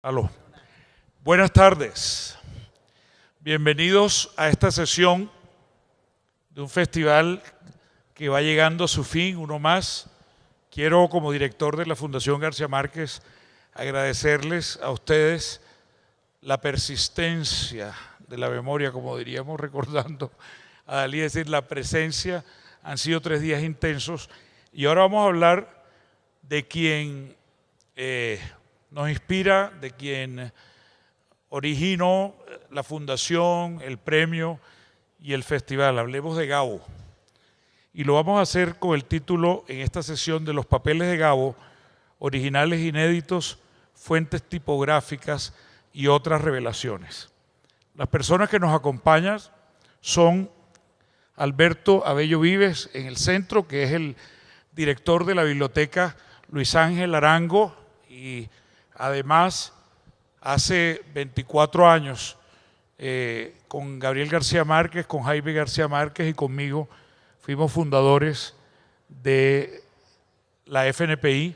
Aló. Buenas tardes. Bienvenidos a esta sesión de un festival que va llegando a su fin, uno más. Quiero, como director de la Fundación García Márquez, agradecerles a ustedes la persistencia de la memoria, como diríamos, recordando a Dalí, es decir, la presencia. Han sido 3 días intensos y ahora vamos a hablar de quien nos inspira, de quien originó la fundación, el premio y el festival. Hablemos de Gabo. Y lo vamos a hacer con el título en esta sesión de Los papeles de Gabo, originales inéditos, fuentes tipográficas y otras revelaciones. Las personas que nos acompañan son Alberto Abello Vives en el centro, que es el director de la biblioteca Luis Ángel Arango, y además hace 24 años con Gabriel García Márquez, con Jaime García Márquez y conmigo fuimos fundadores de la FNPI.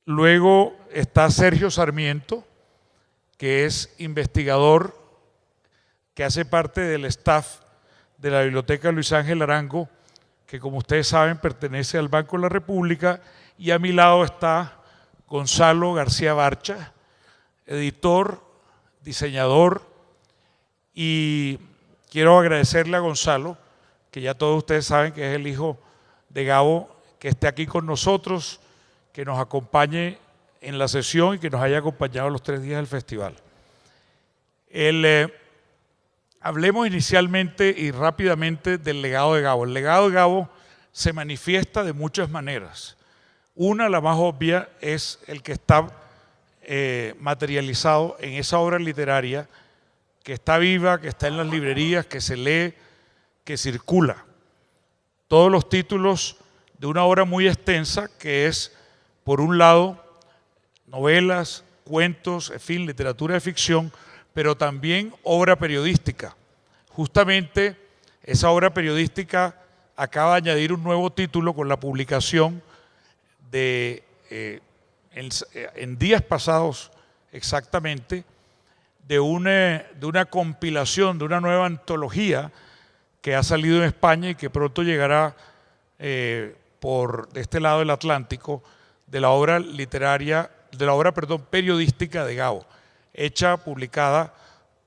Luego está Sergio Sarmiento, que es investigador, que hace parte del staff de la biblioteca Luis Ángel Arango, que como ustedes saben pertenece al Banco de la República, y a mi lado está Gonzalo García Barcha, editor, diseñador, y quiero agradecerle a Gonzalo, que ya todos ustedes saben que es el hijo de Gabo, que esté aquí con nosotros, que nos acompañe en la sesión y que nos haya acompañado los 3 días del festival. Hablemos inicialmente y rápidamente del legado de Gabo. El legado de Gabo se manifiesta de muchas maneras. Una, la más obvia, es el que está materializado en esa obra literaria que está viva, que está en las librerías, que se lee, que circula. Todos los títulos de una obra muy extensa que es, por un lado, novelas, cuentos, en fin, literatura de ficción, pero también obra periodística. Justamente esa obra periodística acaba de añadir un nuevo título con la publicación de, en días pasados exactamente, de una compilación, de una nueva antología que ha salido en España y que pronto llegará por este lado del Atlántico, de la obra literaria, de la obra, periodística de Gabo, publicada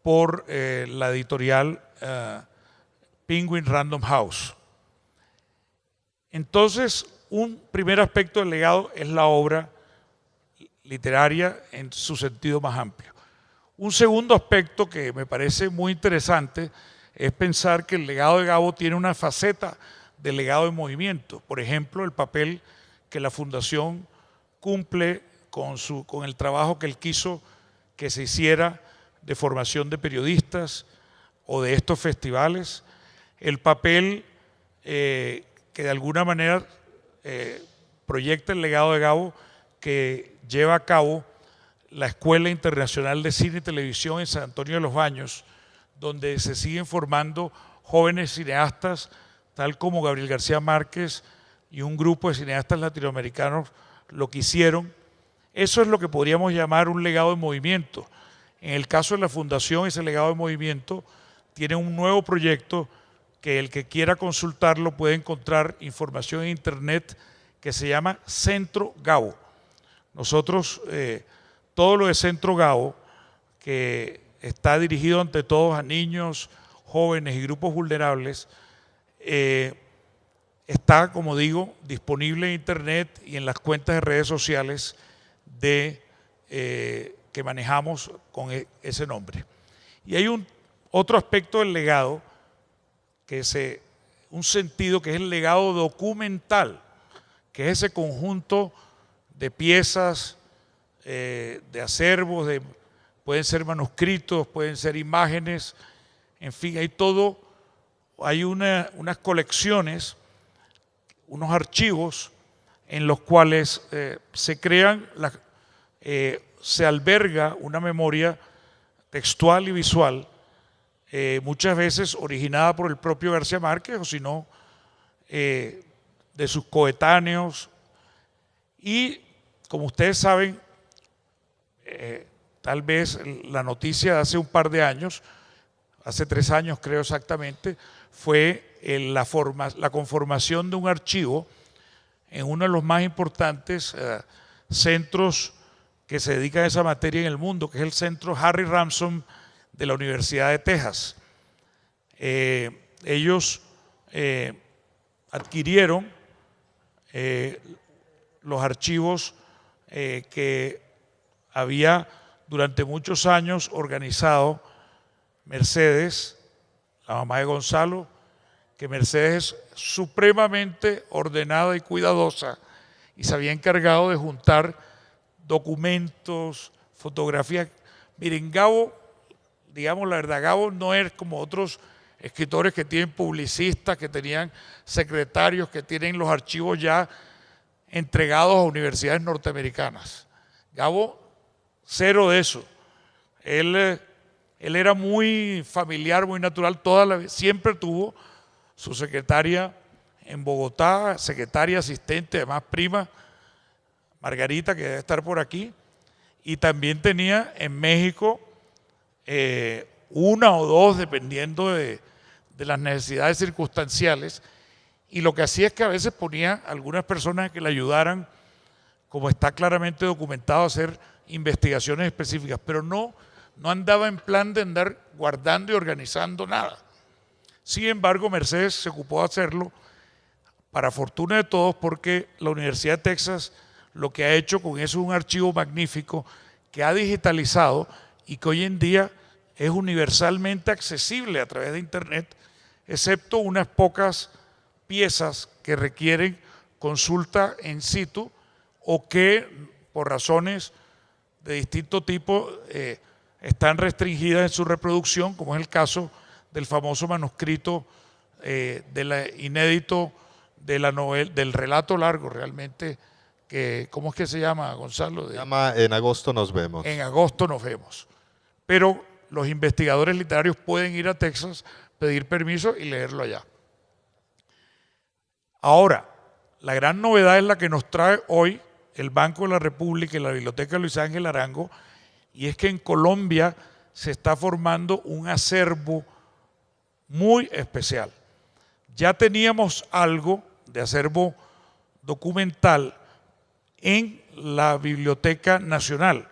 por la editorial Penguin Random House. Entonces, un primer aspecto del legado es la obra literaria en su sentido más amplio. Un segundo aspecto que me parece muy interesante es pensar que el legado de Gabo tiene una faceta de legado de movimiento. Por ejemplo, el papel que la Fundación cumple con el trabajo que él quiso que se hiciera de formación de periodistas o de estos festivales, el papel que de alguna manera proyecta el legado de Gabo, que lleva a cabo la Escuela Internacional de Cine y Televisión en San Antonio de los Baños, donde se siguen formando jóvenes cineastas, tal como Gabriel García Márquez y un grupo de cineastas latinoamericanos lo que hicieron. Eso es lo que podríamos llamar un legado de movimiento. En el caso de la Fundación, ese legado de movimiento tiene un nuevo proyecto que el que quiera consultarlo puede encontrar información en internet, que se llama Centro Gabo. Nosotros, todo lo de Centro Gabo, que está dirigido ante todo a niños, jóvenes y grupos vulnerables, está, como digo, disponible en internet y en las cuentas de redes sociales que manejamos con ese nombre. Y hay otro aspecto del legado, que es un sentido que es el legado documental, que es ese conjunto de piezas, de acervos, pueden ser manuscritos, pueden ser imágenes, en fin, hay unas colecciones, unos archivos en los cuales se crean, se alberga una memoria textual y visual, muchas veces originada por el propio García Márquez o si no, de sus coetáneos. Y como ustedes saben, tal vez la noticia de hace un par de años, hace 3 años creo exactamente, fue la conformación de un archivo en uno de los más importantes centros que se dedican a esa materia en el mundo, que es el Centro Harry Ramson de la Universidad de Texas. Ellos adquirieron los archivos que había durante muchos años organizado Mercedes, la mamá de Gonzalo, que Mercedes es supremamente ordenada y cuidadosa y se había encargado de juntar documentos, fotografías. Miren, Gabo, digamos la verdad, Gabo no es como otros escritores que tienen publicistas, que tenían secretarios, que tienen los archivos ya entregados a universidades norteamericanas. Gabo, cero de eso. Él era muy familiar, muy natural, siempre tuvo su secretaria en Bogotá, secretaria, asistente, además prima, Margarita, que debe estar por aquí, y también tenía en México una o dos, dependiendo de las necesidades circunstanciales, y lo que hacía es que a veces ponía algunas personas que le ayudaran, como está claramente documentado, a hacer investigaciones específicas, pero no andaba en plan de andar guardando y organizando nada. Sin embargo, Mercedes se ocupó de hacerlo, para fortuna de todos, porque la Universidad de Texas lo que ha hecho con eso es un archivo magnífico que ha digitalizado y que hoy en día es universalmente accesible a través de Internet, excepto unas pocas piezas que requieren consulta in situ o que por razones de distinto tipo están restringidas en su reproducción, como es el caso del famoso manuscrito inédito de la novela, del relato largo realmente, que, ¿cómo es que se llama, Gonzalo? Se llama En agosto nos vemos. En agosto nos vemos. Pero los investigadores literarios pueden ir a Texas, pedir permiso y leerlo allá. Ahora, la gran novedad es la que nos trae hoy el Banco de la República y la Biblioteca Luis Ángel Arango, y es que en Colombia se está formando un acervo muy especial. Ya teníamos algo de acervo documental en la Biblioteca Nacional.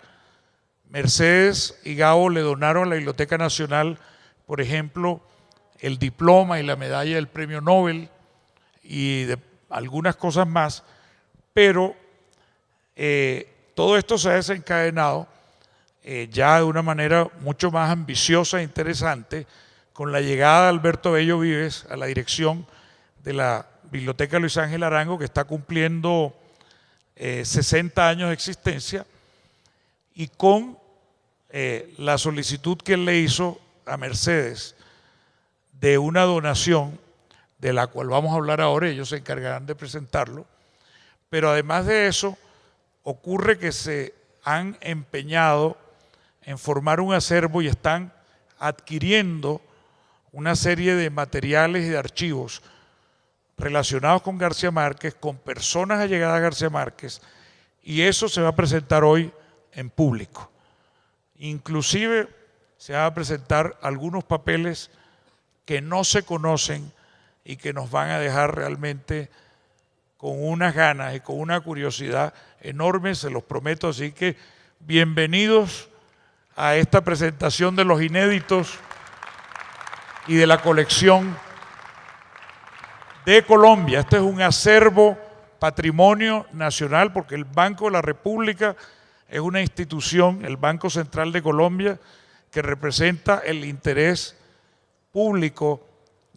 Mercedes y Gabo le donaron a la Biblioteca Nacional, por ejemplo, el diploma y la medalla del Premio Nobel y de algunas cosas más, pero todo esto se ha desencadenado ya de una manera mucho más ambiciosa e interesante con la llegada de Alberto Bello Vives a la dirección de la Biblioteca Luis Ángel Arango, que está cumpliendo 60 años de existencia, y con la solicitud que él le hizo a Mercedes de una donación, de la cual vamos a hablar ahora, ellos se encargarán de presentarlo, pero además de eso, ocurre que se han empeñado en formar un acervo y están adquiriendo una serie de materiales y de archivos relacionados con García Márquez, con personas allegadas a García Márquez, y eso se va a presentar hoy en público. Inclusive se van a presentar algunos papeles que no se conocen y que nos van a dejar realmente con unas ganas y con una curiosidad enorme, se los prometo. Así que bienvenidos a esta presentación de los inéditos y de la colección de Colombia. Este es un acervo patrimonio nacional, porque el Banco de la República es una institución, el Banco Central de Colombia, que representa el interés público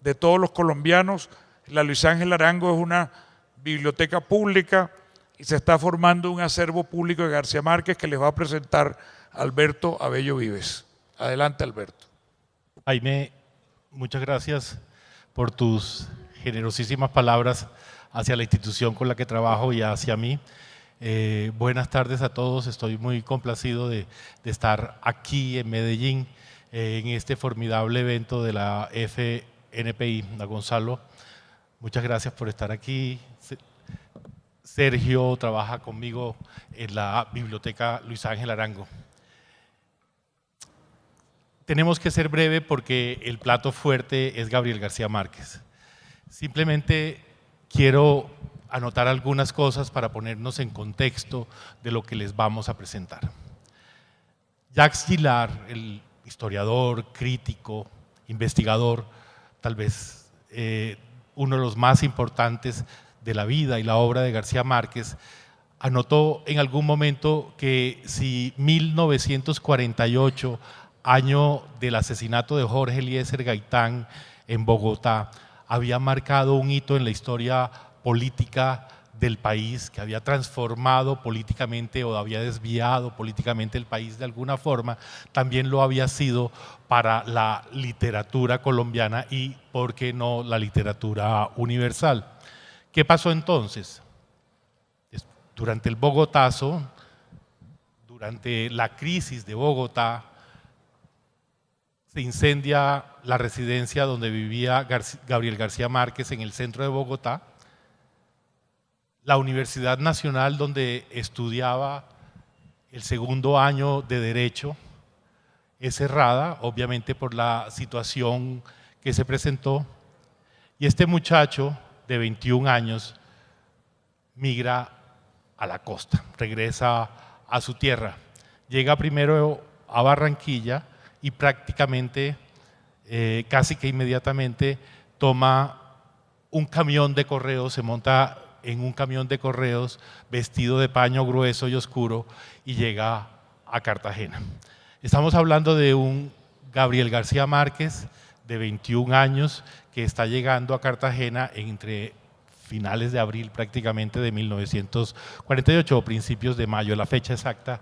de todos los colombianos. La Luis Ángel Arango es una biblioteca pública y se está formando un acervo público de García Márquez que les va a presentar Alberto Abello Vives. Adelante, Alberto. Jaime, muchas gracias por tus generosísimas palabras hacia la institución con la que trabajo y hacia mí. Buenas tardes a todos, estoy muy complacido de estar aquí en Medellín en este formidable evento de la FNPI. A Gonzalo, muchas gracias por estar aquí. Sergio trabaja conmigo en la Biblioteca Luis Ángel Arango. tenemos que ser breve porque el plato fuerte es Gabriel García Márquez. Simplemente quiero anotar algunas cosas para ponernos en contexto de lo que les vamos a presentar. Jacques Gillard, el historiador, crítico, investigador, tal vez uno de los más importantes de la vida y la obra de García Márquez, anotó en algún momento que si 1948, año del asesinato de Jorge Eliezer Gaitán en Bogotá, había marcado un hito en la historia política del país, que había transformado políticamente o había desviado políticamente el país de alguna forma, también lo había sido para la literatura colombiana y, ¿por qué no, la literatura universal? ¿Qué pasó entonces? Durante el Bogotazo, durante la crisis de Bogotá, se incendia la residencia donde vivía Gabriel García Márquez en el centro de Bogotá. La Universidad Nacional, donde estudiaba el segundo año de Derecho, es cerrada, obviamente por la situación que se presentó, y este muchacho de 21 años migra a la costa, regresa a su tierra, llega primero a Barranquilla y prácticamente, casi que inmediatamente, toma un camión de correos, se monta en un camión de correos vestido de paño grueso y oscuro y llega a Cartagena. Estamos hablando de un Gabriel García Márquez de 21 años que está llegando a Cartagena entre finales de abril prácticamente de 1948 o principios de mayo. La fecha exacta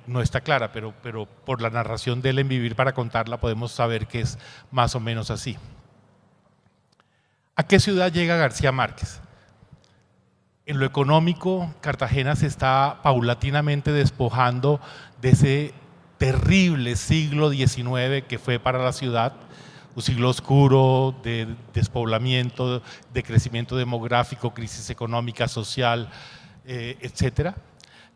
no está clara, pero por la narración de él en Vivir para contarla podemos saber que es más o menos así. ¿A qué ciudad llega García Márquez? En lo económico, Cartagena se está paulatinamente despojando de ese terrible siglo XIX que fue para la ciudad, un siglo oscuro de despoblamiento, de crecimiento demográfico, crisis económica, social, etcétera,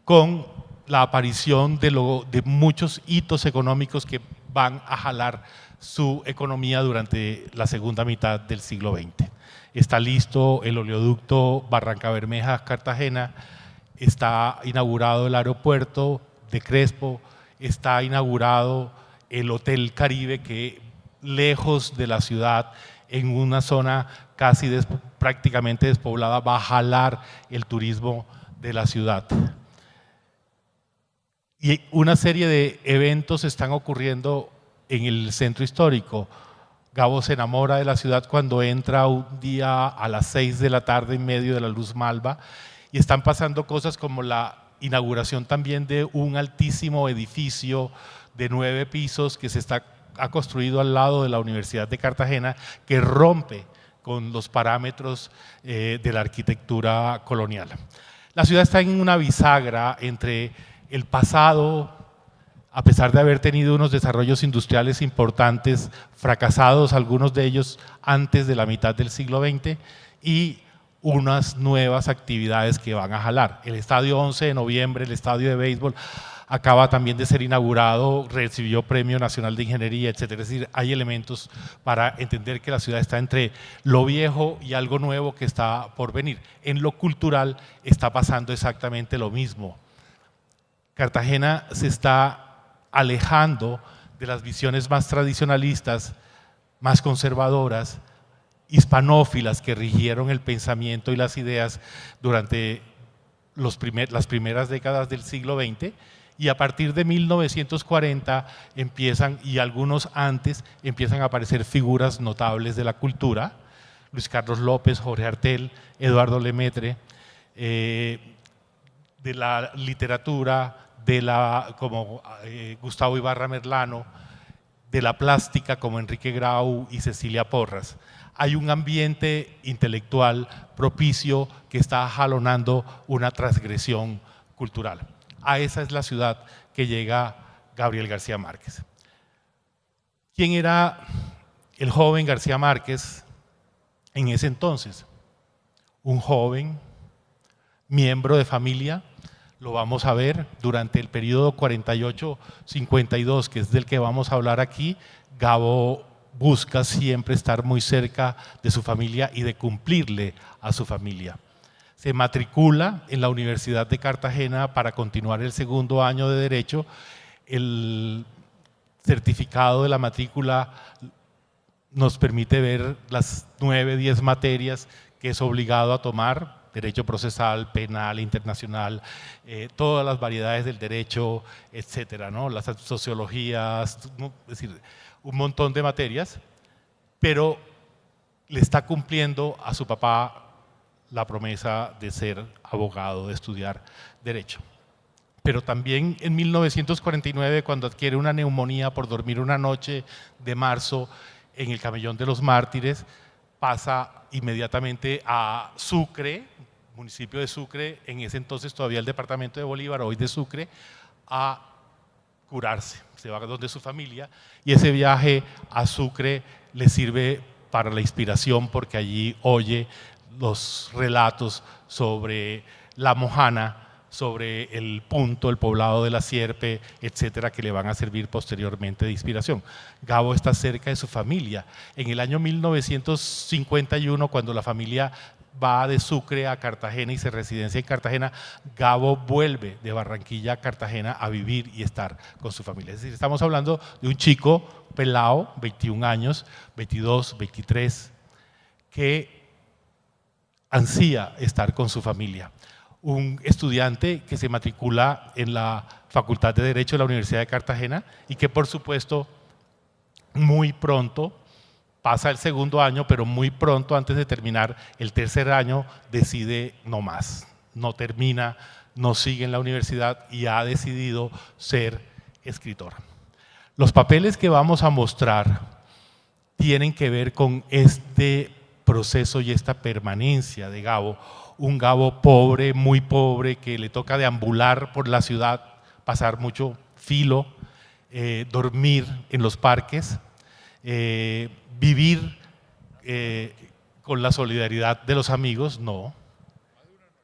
con la aparición de muchos hitos económicos que van a jalar su economía durante la segunda mitad del siglo XX. Está listo el oleoducto Barrancabermeja-Cartagena, está inaugurado el aeropuerto de Crespo, está inaugurado el Hotel Caribe, que lejos de la ciudad, en una zona casi prácticamente despoblada, va a jalar el turismo de la ciudad. Y una serie de eventos están ocurriendo en el centro histórico. Gabo se enamora de la ciudad cuando entra un día a las 6 de la tarde en medio de la luz malva, y están pasando cosas como la inauguración también de un altísimo edificio de 9 pisos que ha construido al lado de la Universidad de Cartagena, que rompe con los parámetros de la arquitectura colonial. La ciudad está en una bisagra entre el pasado, a pesar de haber tenido unos desarrollos industriales importantes, fracasados algunos de ellos antes de la mitad del siglo XX, y unas nuevas actividades que van a jalar. El estadio 11 de noviembre, el estadio de béisbol, acaba también de ser inaugurado, recibió Premio Nacional de Ingeniería, etcétera. Es decir, hay elementos para entender que la ciudad está entre lo viejo y algo nuevo que está por venir. En lo cultural está pasando exactamente lo mismo. Cartagena se está alejando de las visiones más tradicionalistas, más conservadoras, hispanófilas que rigieron el pensamiento y las ideas durante las primeras décadas del siglo XX, y a partir de 1940 empiezan, y algunos antes, empiezan a aparecer figuras notables de la cultura: Luis Carlos López, Jorge Artel, Eduardo Lemaitre, de la literatura, como Gustavo Ibarra Merlano, de la plástica como Enrique Grau y Cecilia Porras. Hay un ambiente intelectual propicio que está jalonando una transgresión cultural. A esa es la ciudad que llega Gabriel García Márquez. ¿Quién era el joven García Márquez en ese entonces? Un joven miembro de familia. lo vamos a ver durante el periodo 48-52, que es del que vamos a hablar aquí. Gabo busca siempre estar muy cerca de su familia y de cumplirle a su familia. Se matricula en la Universidad de Cartagena para continuar el segundo año de Derecho. El certificado de la matrícula nos permite ver las 9, 10 materias que es obligado a tomar: derecho procesal, penal, internacional, todas las variedades del derecho, etcétera, ¿no? Las sociologías, es decir, un montón de materias, pero le está cumpliendo a su papá la promesa de ser abogado, de estudiar derecho. Pero también en 1949, cuando adquiere una neumonía por dormir una noche de marzo en el Camellón de los Mártires, pasa inmediatamente a Sucre, municipio de Sucre, en ese entonces todavía el departamento de Bolívar, hoy de Sucre, a curarse. Se va donde su familia, y ese viaje a Sucre le sirve para la inspiración, porque allí oye los relatos sobre la Mojana, sobre el Punto, el poblado de la Sierpe, etcétera, que le van a servir posteriormente de inspiración. Gabo está cerca de su familia. En el año 1951, cuando la familia va de Sucre a Cartagena y se residencia en Cartagena, Gabo vuelve de Barranquilla a Cartagena a vivir y estar con su familia. Es decir, estamos hablando de un chico pelao, 21 años, 22, 23, que ansía estar con su familia. Un estudiante que se matricula en la Facultad de Derecho de la Universidad de Cartagena y que, por supuesto, muy pronto pasa el segundo año, pero muy pronto, antes de terminar el tercer año, decide no más, no termina, no sigue en la universidad y ha decidido ser escritor. Los papeles que vamos a mostrar tienen que ver con este proceso y esta permanencia de Gabo. Un Gabo pobre, muy pobre, que le toca deambular por la ciudad, pasar mucho filo, dormir en los parques, vivir con la solidaridad de los amigos, no,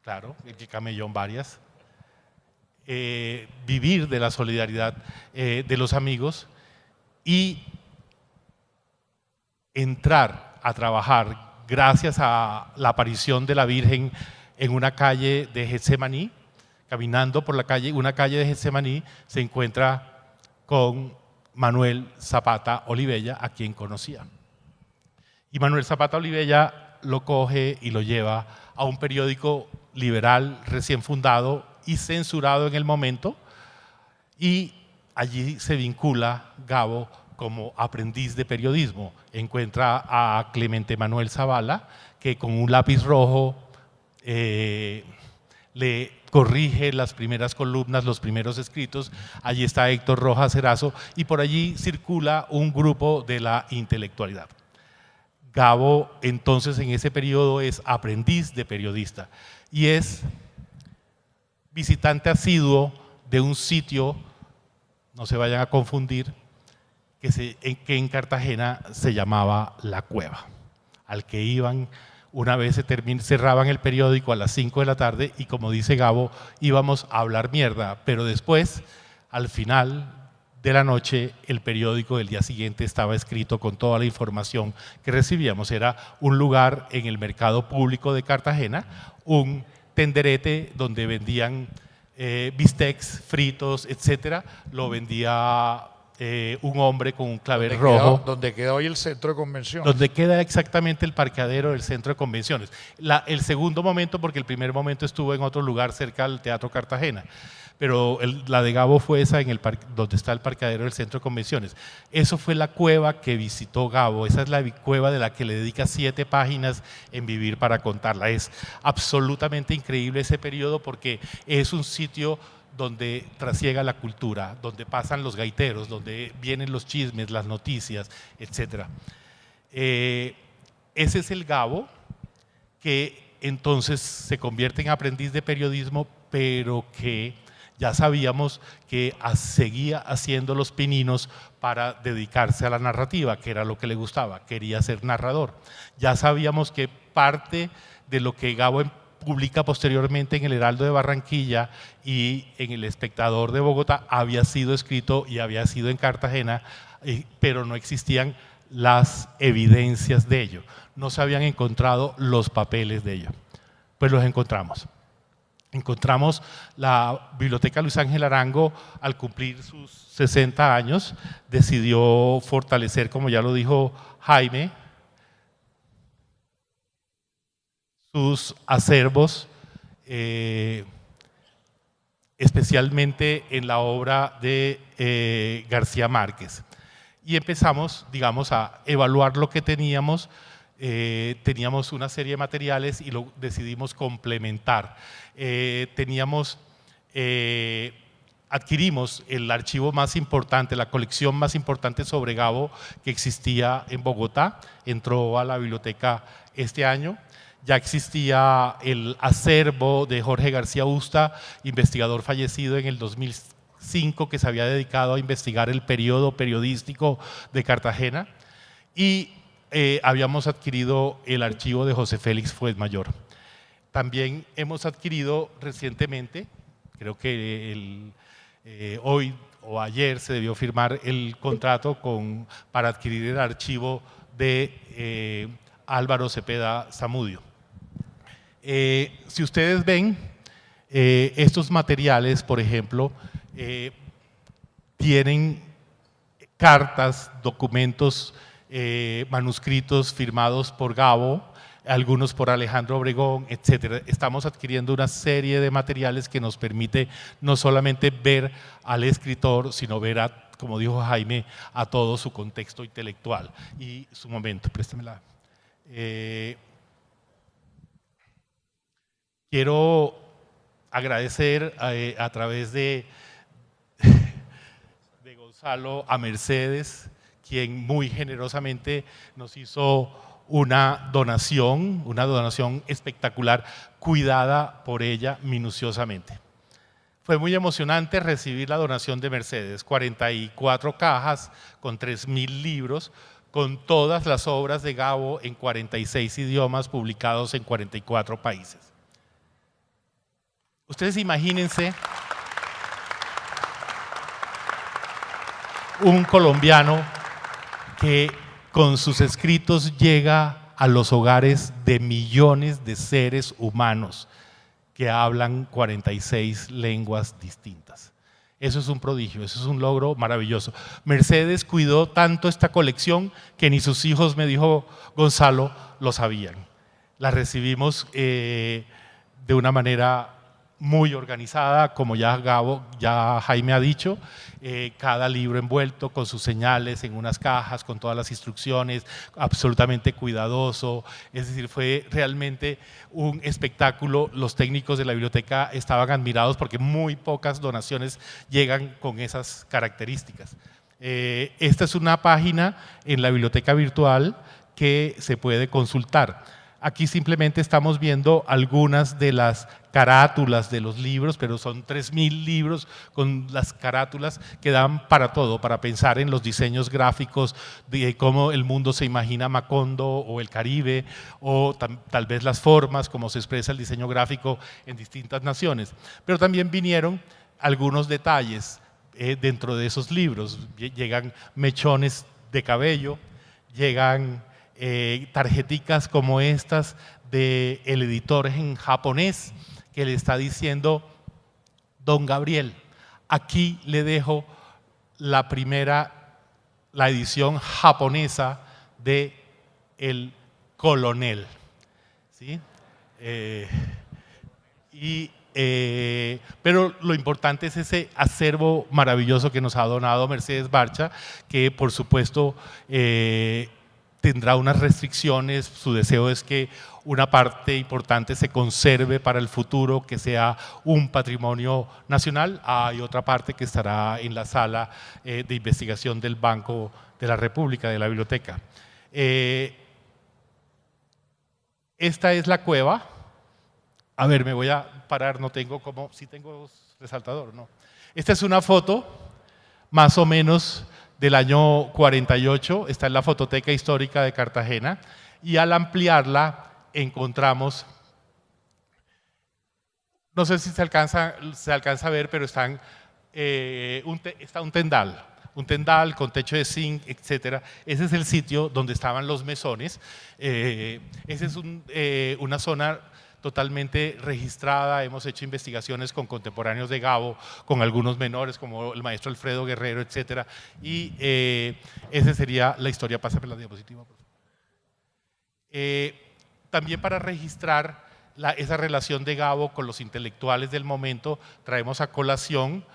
claro, el camellón varias, vivir de la solidaridad de los amigos y entrar a trabajar gracias a la aparición de la Virgen en una calle de Getsemaní. Caminando por la calle, una calle de Getsemaní, se encuentra con Manuel Zapata Olivella, a quien conocía. Y Manuel Zapata Olivella lo coge y lo lleva a un periódico liberal recién fundado y censurado en el momento, y allí se vincula Gabo como aprendiz de periodismo. Encuentra a Clemente Manuel Zavala, que con un lápiz rojo le corrige las primeras columnas, los primeros escritos. Allí está Héctor Rojas Erazo y por allí circula un grupo de la intelectualidad. Gabo entonces en ese periodo es aprendiz de periodista y es visitante asiduo de un sitio, no se vayan a confundir, que en Cartagena se llamaba La Cueva, al que iban una vez cerraban el periódico a las 5 de la tarde y, como dice Gabo, íbamos a hablar mierda, pero después, al final de la noche, el periódico del día siguiente estaba escrito con toda la información que recibíamos. Era un lugar en el mercado público de Cartagena, un tenderete donde vendían bistecs, fritos, etcétera. Lo vendía un hombre con un clavel rojo. Donde queda hoy el centro de convenciones. Donde queda exactamente el parqueadero del centro de convenciones. El segundo momento, porque el primer momento estuvo en otro lugar cerca del Teatro Cartagena, pero la de Gabo fue esa en donde está el parqueadero del centro de convenciones. Eso fue la cueva que visitó Gabo. Esa es la cueva de la que le dedica 7 páginas en Vivir para contarla. Es absolutamente increíble ese periodo porque es un sitio donde trasiega la cultura, donde pasan los gaiteros, donde vienen los chismes, las noticias, etc. Ese es el Gabo que entonces se convierte en aprendiz de periodismo, pero que ya sabíamos que seguía haciendo los pininos para dedicarse a la narrativa, que era lo que le gustaba, quería ser narrador. Ya sabíamos que parte de lo que Gabo publica posteriormente en el Heraldo de Barranquilla y en el Espectador de Bogotá, había sido escrito y había sido en Cartagena, pero no existían las evidencias de ello. No se habían encontrado los papeles de ello. Pues los encontramos. Encontramos la Biblioteca Luis Ángel Arango, al cumplir sus 60 años, decidió fortalecer, como ya lo dijo Jaime, sus acervos, especialmente en la obra de García Márquez. Y empezamos, digamos, a evaluar lo que teníamos. Teníamos una serie de materiales y lo decidimos complementar. Adquirimos el archivo más importante, la colección más importante sobre Gabo que existía en Bogotá. Entró a la biblioteca este año. Ya existía el acervo de Jorge García Usta, investigador fallecido en el 2005, que se había dedicado a investigar el periodo periodístico de Cartagena. Y habíamos adquirido el archivo de José Félix Fuenzmayor. También hemos adquirido recientemente, creo que hoy o ayer se debió firmar el contrato para adquirir el archivo de Álvaro Cepeda Zamudio. Si ustedes ven, estos materiales, por ejemplo, tienen cartas, documentos, manuscritos firmados por Gabo, algunos por Alejandro Obregón, etc. Estamos adquiriendo una serie de materiales que nos permite no solamente ver al escritor, sino ver, como dijo Jaime, a todo su contexto intelectual y su momento. Préstamela. Quiero agradecer a través de Gonzalo a Mercedes, quien muy generosamente nos hizo una donación espectacular, cuidada por ella minuciosamente. Fue muy emocionante recibir la donación de Mercedes, 44 cajas con 3.000 libros, con todas las obras de Gabo en 46 idiomas, publicados en 44 países. Ustedes imagínense un colombiano que con sus escritos llega a los hogares de millones de seres humanos que hablan 46 lenguas distintas. Eso es un prodigio, eso es un logro maravilloso. Mercedes cuidó tanto esta colección que ni sus hijos, me dijo Gonzalo, lo sabían. La recibimos de una manera muy organizada, como ya Jaime ha dicho, cada libro envuelto con sus señales en unas cajas, con todas las instrucciones, absolutamente cuidadoso. Es decir, fue realmente un espectáculo. Los técnicos de la biblioteca estaban admirados porque muy pocas donaciones llegan con esas características. Esta es una página en la biblioteca virtual que se puede consultar. Aquí simplemente estamos viendo algunas de las carátulas de los libros, pero son 3.000 libros con las carátulas que dan para todo, para pensar en los diseños gráficos de cómo el mundo se imagina Macondo o el Caribe, o tal vez las formas, como se expresa el diseño gráfico en distintas naciones. Pero también vinieron algunos detalles dentro de esos libros. Llegan mechones de cabello, llegan tarjeticas como estas del editor en japonés que le está diciendo: don Gabriel, aquí le dejo la edición japonesa de El Colonel, ¿sí? Pero lo importante es ese acervo maravilloso que nos ha donado Mercedes Barcha, que por supuesto tendrá unas restricciones. Su deseo es que una parte importante se conserve para el futuro, que sea un patrimonio nacional. Hay otra parte que estará en la sala de investigación del Banco de la República, de la biblioteca. Esta es la cueva. A ver, me voy a parar, no tengo como, sí tengo resaltador, no. Esta es una foto más o menos del año 48, está en la Fototeca Histórica de Cartagena, y al ampliarla encontramos no sé si se alcanza a ver, pero está un tendal con techo de zinc, etcétera. Ese es el sitio donde estaban los mesones. Esa es una zona totalmente registrada. Hemos hecho investigaciones con contemporáneos de Gabo, con algunos menores como el maestro Alfredo Guerrero, etcétera. Y esa sería la historia. Pásame la diapositiva, por favor. También para registrar esa relación de Gabo con los intelectuales del momento, traemos a colación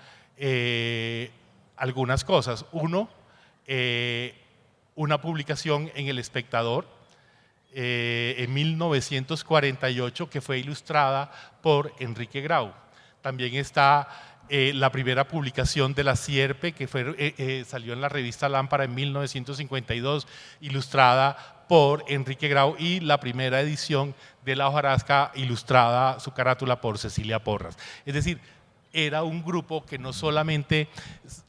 algunas cosas. Uno, una publicación en El Espectador en 1948 que fue ilustrada por Enrique Grau. También está la primera publicación de La Sierpe que salió en la revista Lámpara en 1952, ilustrada por Enrique Grau, y la primera edición de La Hojarasca, ilustrada su carátula por Cecilia Porras. Es decir, era un grupo que no solamente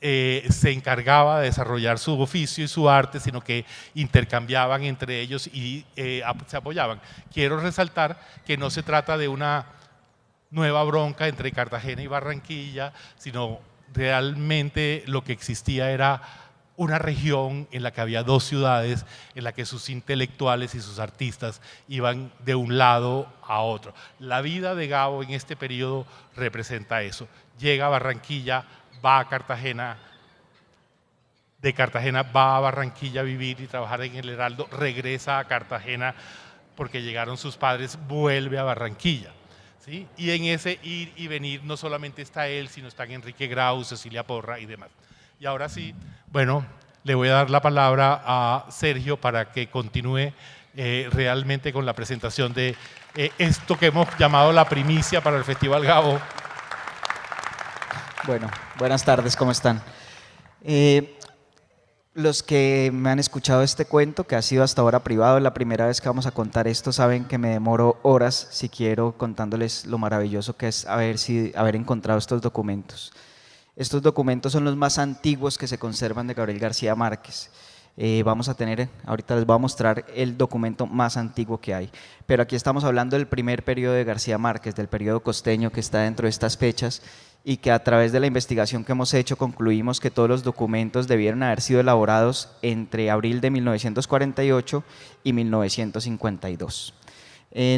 se encargaba de desarrollar su oficio y su arte, sino que intercambiaban entre ellos y se apoyaban. Quiero resaltar que no se trata de una nueva bronca entre Cartagena y Barranquilla, sino realmente lo que existía era una región en la que había dos ciudades, en la que sus intelectuales y sus artistas iban de un lado a otro. La vida de Gabo en este periodo representa eso. Llega a Barranquilla, va a Cartagena, de Cartagena va a Barranquilla a vivir y trabajar en el Heraldo, regresa a Cartagena porque llegaron sus padres, vuelve a Barranquilla. ¿Sí? Y en ese ir y venir no solamente está él, sino están Enrique Grau, Cecilia Porra y demás. Y ahora sí, bueno, le voy a dar la palabra a Sergio para que continúe realmente con la presentación de esto que hemos llamado la primicia para el Festival Gabo. Bueno, buenas tardes, ¿cómo están? Los que me han escuchado este cuento, que ha sido hasta ahora privado, la primera vez que vamos a contar esto, saben que me demoro horas, si quiero, contándoles lo maravilloso que es haber encontrado estos documentos. Estos documentos son los más antiguos que se conservan de Gabriel García Márquez. Ahorita les voy a mostrar el documento más antiguo que hay, pero aquí estamos hablando del primer periodo de García Márquez, del periodo costeño que está dentro de estas fechas, y que a través de la investigación que hemos hecho concluimos que todos los documentos debieron haber sido elaborados entre abril de 1948 y 1952.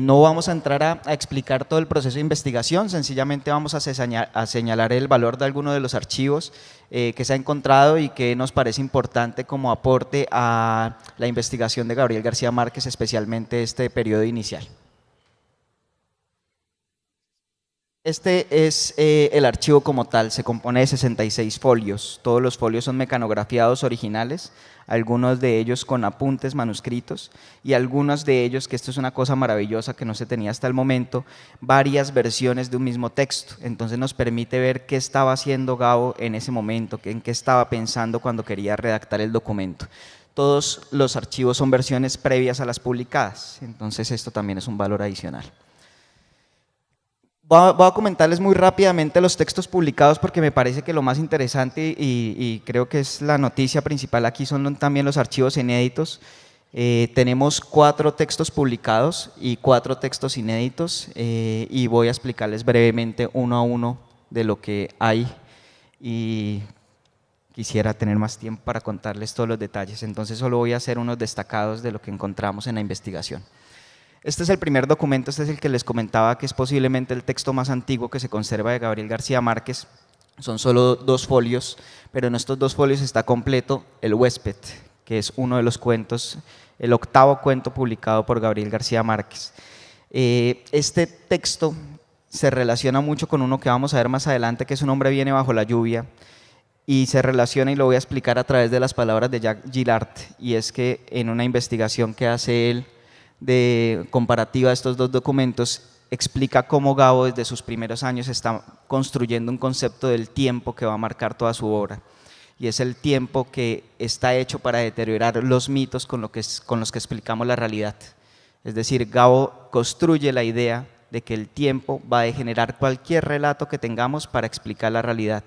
No vamos a entrar a explicar todo el proceso de investigación, sencillamente vamos a señalar el valor de algunos de los archivos que se ha encontrado y que nos parece importante como aporte a la investigación de Gabriel García Márquez, especialmente este periodo inicial. Este es el archivo como tal, se compone de 66 folios, todos los folios son mecanografiados originales, algunos de ellos con apuntes manuscritos y algunos de ellos, que esto es una cosa maravillosa que no se tenía hasta el momento, varias versiones de un mismo texto, entonces nos permite ver qué estaba haciendo Gabo en ese momento, en qué estaba pensando cuando quería redactar el documento. Todos los archivos son versiones previas a las publicadas, entonces esto también es un valor adicional. Voy a comentarles muy rápidamente los textos publicados porque me parece que lo más interesante y creo que es la noticia principal aquí son también los archivos inéditos. Tenemos 4 textos publicados y 4 textos inéditos y voy a explicarles brevemente uno a uno de lo que hay y quisiera tener más tiempo para contarles todos los detalles, entonces solo voy a hacer unos destacados de lo que encontramos en la investigación. Este es el primer documento, este es el que les comentaba que es posiblemente el texto más antiguo que se conserva de Gabriel García Márquez. Son solo 2 folios, pero en estos 2 folios está completo El Huésped, que es uno de los cuentos, el 8º cuento publicado por Gabriel García Márquez. Este texto se relaciona mucho con uno que vamos a ver más adelante, que es Un hombre viene bajo la lluvia, y se relaciona, y lo voy a explicar a través de las palabras de Jacques Gillard, y es que en una investigación que hace él de comparativa de estos 2 documentos, explica cómo Gabo desde sus primeros años está construyendo un concepto del tiempo que va a marcar toda su obra, y es el tiempo que está hecho para deteriorar los mitos con los que explicamos la realidad. Es decir, Gabo construye la idea de que el tiempo va a degenerar cualquier relato que tengamos para explicar la realidad,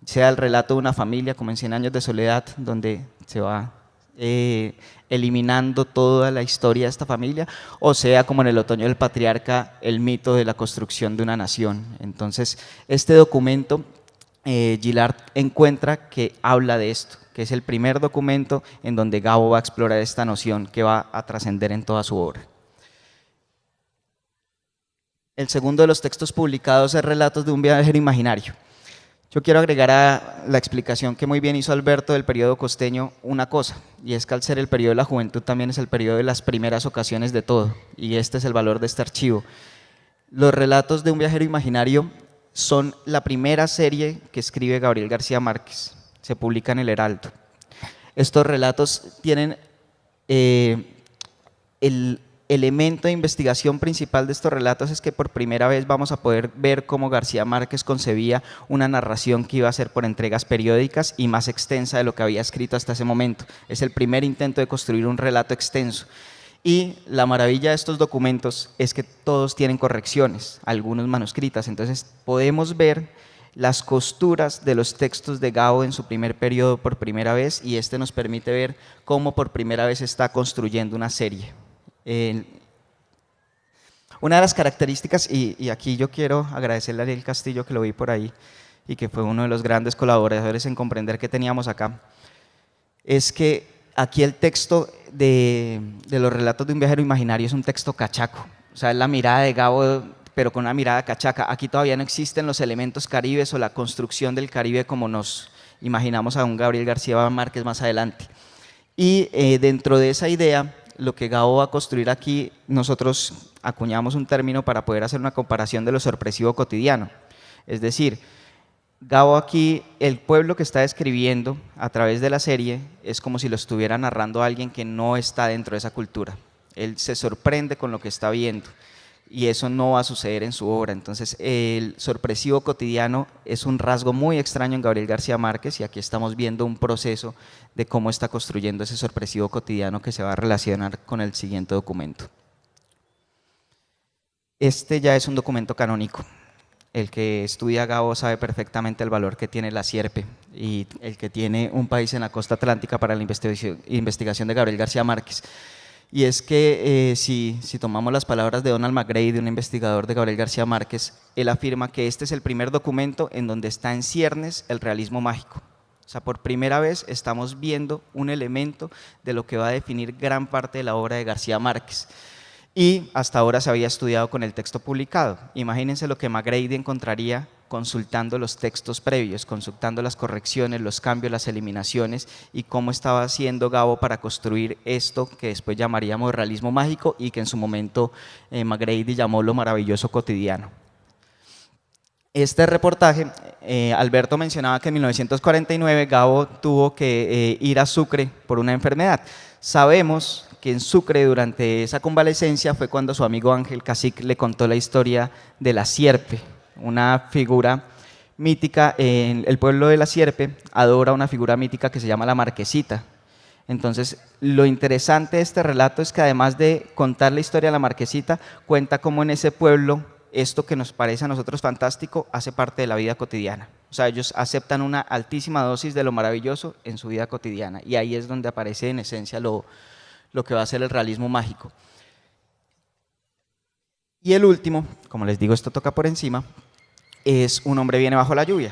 sea el relato de una familia como en 100 años de soledad, donde se va eliminando toda la historia de esta familia, o sea, como en el Otoño del Patriarca, el mito de la construcción de una nación. Entonces, este documento, Gilard encuentra que habla de esto, que es el primer documento en donde Gabo va a explorar esta noción que va a trascender en toda su obra. El segundo de los textos publicados es Relatos de un viajero imaginario. Yo quiero agregar a la explicación que muy bien hizo Alberto del periodo costeño una cosa, y es que al ser el periodo de la juventud también es el periodo de las primeras ocasiones de todo, y este es el valor de este archivo. Los Relatos de un viajero imaginario son la primera serie que escribe Gabriel García Márquez, se publica en El Heraldo. Estos relatos tienen el elemento de investigación principal de estos relatos es que por primera vez vamos a poder ver cómo García Márquez concebía una narración que iba a ser por entregas periódicas y más extensa de lo que había escrito hasta ese momento. Es el primer intento de construir un relato extenso. Y la maravilla de estos documentos es que todos tienen correcciones, algunos manuscritas, entonces podemos ver las costuras de los textos de Gabo en su primer periodo por primera vez, y este nos permite ver cómo por primera vez está construyendo una serie. Una de las características, y aquí yo quiero agradecerle a Ariel Castillo, que lo vi por ahí y que fue uno de los grandes colaboradores en comprender que teníamos acá, es que aquí el texto de los Relatos de un viajero imaginario es un texto cachaco, o sea, es la mirada de Gabo, pero con una mirada cachaca. Aquí todavía no existen los elementos caribes o la construcción del Caribe como nos imaginamos a un Gabriel García Márquez más adelante. Y dentro de esa idea, lo que Gabo va a construir aquí, nosotros acuñamos un término para poder hacer una comparación de lo sorpresivo cotidiano. Es decir, Gabo aquí, el pueblo que está describiendo a través de la serie, es como si lo estuviera narrando alguien que no está dentro de esa cultura. Él se sorprende con lo que está viendo, y eso no va a suceder en su obra. Entonces, el sorpresivo cotidiano es un rasgo muy extraño en Gabriel García Márquez, y aquí estamos viendo un proceso de cómo está construyendo ese sorpresivo cotidiano que se va a relacionar con el siguiente documento. Este ya es un documento canónico. El que estudia Gabo sabe perfectamente el valor que tiene la sierpe, y el que tiene Un país en la costa atlántica para la investigación de Gabriel García Márquez. Y es que si tomamos las palabras de Donald McGrady, un investigador de Gabriel García Márquez, él afirma que este es el primer documento en donde está en ciernes el realismo mágico. O sea, por primera vez estamos viendo un elemento de lo que va a definir gran parte de la obra de García Márquez. Y hasta ahora se había estudiado con el texto publicado. Imagínense lo que McGrady encontraría consultando los textos previos, consultando las correcciones, los cambios, las eliminaciones, y cómo estaba haciendo Gabo para construir esto que después llamaríamos realismo mágico y que en su momento McGrady llamó lo maravilloso cotidiano. Este reportaje, Alberto mencionaba que en 1949 Gabo tuvo que ir a Sucre por una enfermedad. Sabemos que en Sucre, durante esa convalecencia, fue cuando su amigo Ángel Cacique le contó la historia de la sierpe, una figura mítica. En el pueblo de la sierpe adora una figura mítica que se llama la Marquesita. Entonces, lo interesante de este relato es que además de contar la historia de la Marquesita, cuenta cómo en ese pueblo esto que nos parece a nosotros fantástico hace parte de la vida cotidiana. O sea, ellos aceptan una altísima dosis de lo maravilloso en su vida cotidiana, y ahí es donde aparece en esencia lo que va a ser el realismo mágico. Y el último, como les digo, esto toca por encima, es Un hombre viene bajo la lluvia.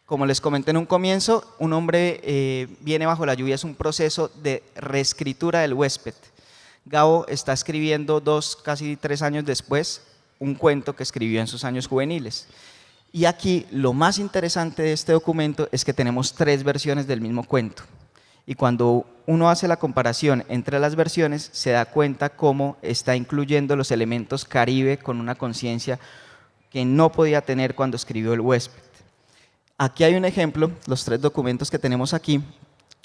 Como les comenté en un comienzo, Un hombre viene bajo la lluvia es un proceso de reescritura del huésped. Gabo está escribiendo casi 3 años después, un cuento que escribió en sus años juveniles. Y aquí lo más interesante de este documento es que tenemos 3 versiones del mismo cuento. Y cuando uno hace la comparación entre las versiones, se da cuenta cómo está incluyendo los elementos caribe con una conciencia que no podía tener cuando escribió El huésped. Aquí hay un ejemplo, los 3 documentos que tenemos aquí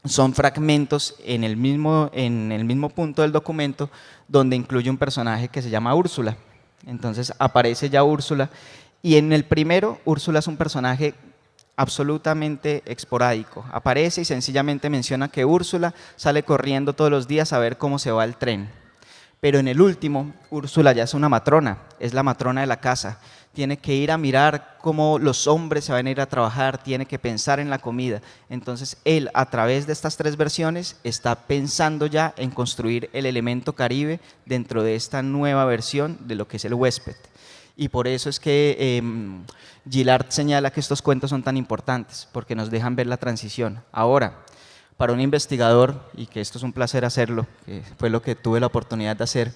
son fragmentos en el mismo punto del documento, donde incluye un personaje que se llama Úrsula. Entonces aparece ya Úrsula, y en el primero Úrsula es un personaje absolutamente esporádico. Aparece y sencillamente menciona que Úrsula sale corriendo todos los días a ver cómo se va el tren. Pero en el último, Úrsula ya es una matrona, es la matrona de la casa. tiene que ir a mirar cómo los hombres se van a ir a trabajar, tiene que pensar en la comida. Entonces él, a través de estas 3 versiones, está pensando ya en construir el elemento Caribe dentro de esta nueva versión de lo que es el huésped. Y por eso es que Gillard señala que estos cuentos son tan importantes, porque nos dejan ver la transición. Ahora, para un investigador, y que esto es un placer hacerlo, que fue lo que tuve la oportunidad de hacer,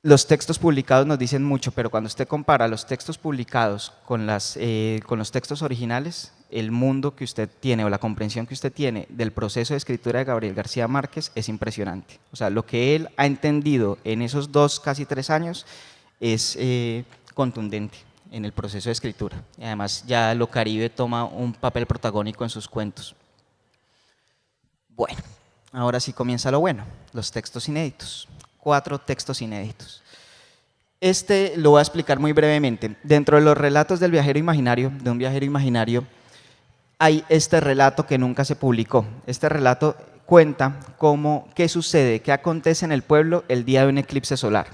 los textos publicados nos dicen mucho, pero cuando usted compara los textos publicados con los textos originales, el mundo que usted tiene o la comprensión que usted tiene del proceso de escritura de Gabriel García Márquez es impresionante. O sea, lo que él ha entendido en esos 2, casi 3 años es contundente en el proceso de escritura. Y además ya lo Caribe toma un papel protagónico en sus cuentos. Bueno, ahora sí comienza lo bueno, los textos inéditos. 4 textos inéditos. Este lo voy a explicar muy brevemente. Dentro de los relatos del viajero imaginario, de un viajero imaginario, hay este relato que nunca se publicó. Este relato cuenta qué sucede, qué acontece en el pueblo el día de un eclipse solar.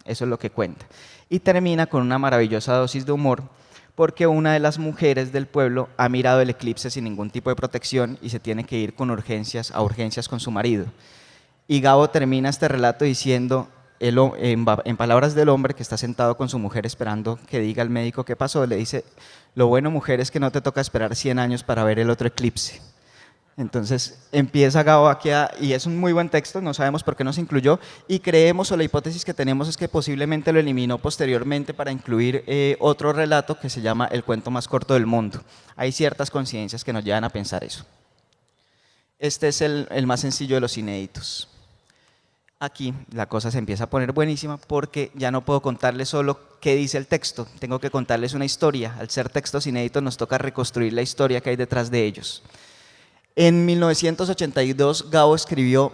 Eso es lo que cuenta. Y termina con una maravillosa dosis de humor, porque una de las mujeres del pueblo ha mirado el eclipse sin ningún tipo de protección y se tiene que ir con urgencias con su marido. Y Gabo termina este relato diciendo, en palabras del hombre que está sentado con su mujer esperando que diga al médico qué pasó, le dice: lo bueno, mujer, es que no te toca esperar 100 años para ver el otro eclipse. Entonces empieza Gabo aquí, y es un muy buen texto, no sabemos por qué no se incluyó, y creemos, o la hipótesis que tenemos es que posiblemente lo eliminó posteriormente para incluir otro relato que se llama El cuento más corto del mundo. Hay ciertas coincidencias que nos llevan a pensar eso. Este es el más sencillo de los inéditos. Aquí la cosa se empieza a poner buenísima porque ya no puedo contarles solo qué dice el texto, tengo que contarles una historia. Al ser textos inéditos nos toca reconstruir la historia que hay detrás de ellos. En 1982 Gabo escribió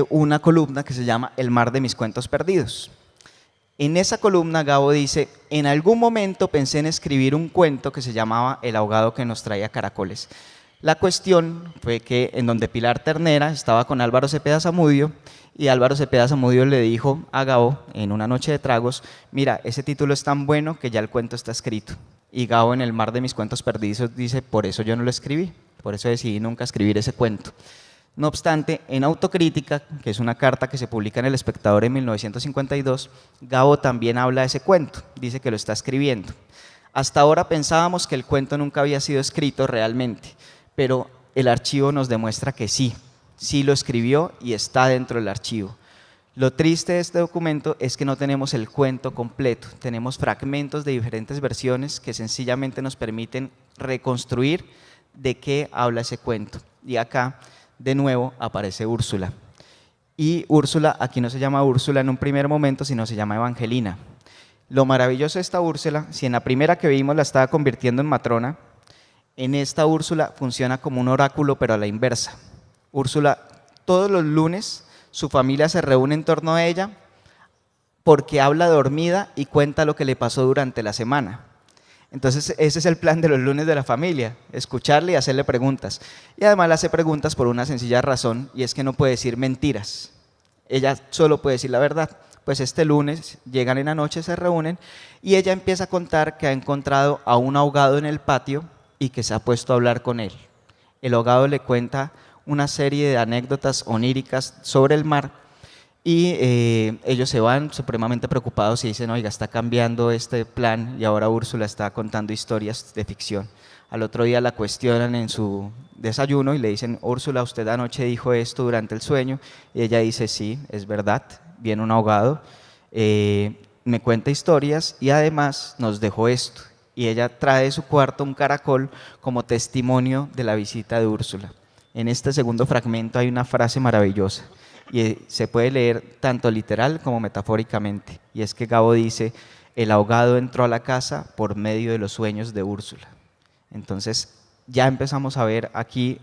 una columna que se llama El mar de mis cuentos perdidos. En esa columna Gabo dice: en algún momento pensé en escribir un cuento que se llamaba El ahogado que nos traía caracoles. La cuestión fue que en donde Pilar Ternera estaba con Álvaro Cepeda Zamudio, y Álvaro Cepeda Zamudio le dijo a Gabo en una noche de tragos: mira, ese título es tan bueno que ya el cuento está escrito. Y Gabo, en El mar de mis cuentos perdidos, dice: por eso yo no lo escribí, por eso decidí nunca escribir ese cuento. No obstante, en Autocrítica, que es una carta que se publica en El Espectador en 1952, Gabo también habla de ese cuento, dice que lo está escribiendo. Hasta ahora pensábamos que el cuento nunca había sido escrito realmente, pero el archivo nos demuestra que sí lo escribió y está dentro del archivo. Lo triste de este documento es que no tenemos el cuento completo, tenemos fragmentos de diferentes versiones que sencillamente nos permiten reconstruir de qué habla ese cuento. Y acá, de nuevo, aparece Úrsula. Y Úrsula, aquí no se llama Úrsula en un primer momento, sino se llama Evangelina. Lo maravilloso de esta Úrsula, si en la primera que vimos la estaba convirtiendo en matrona, en esta Úrsula funciona como un oráculo, pero a la inversa. Úrsula, todos los lunes, su familia se reúne en torno a ella porque habla dormida y cuenta lo que le pasó durante la semana. Entonces ese es el plan de los lunes de la familia, escucharle y hacerle preguntas. Y además le hace preguntas por una sencilla razón, y es que no puede decir mentiras. Ella solo puede decir la verdad. Pues este lunes llegan en la noche, se reúnen, y ella empieza a contar que ha encontrado a un ahogado en el patio y que se ha puesto a hablar con él. El ahogado le cuenta una serie de anécdotas oníricas sobre el mar, y ellos se van supremamente preocupados y dicen: oiga, está cambiando este plan y ahora Úrsula está contando historias de ficción. Al otro día la cuestionan en su desayuno y le dicen: Úrsula, usted anoche dijo esto durante el sueño. Y ella dice: sí, es verdad, viene un ahogado, me cuenta historias y además nos dejó esto. Y ella trae de su cuarto un caracol como testimonio de la visita de Úrsula. En este segundo fragmento hay una frase maravillosa y se puede leer tanto literal como metafóricamente, y es que Gabo dice: el ahogado entró a la casa por medio de los sueños de Úrsula. Entonces ya empezamos a ver aquí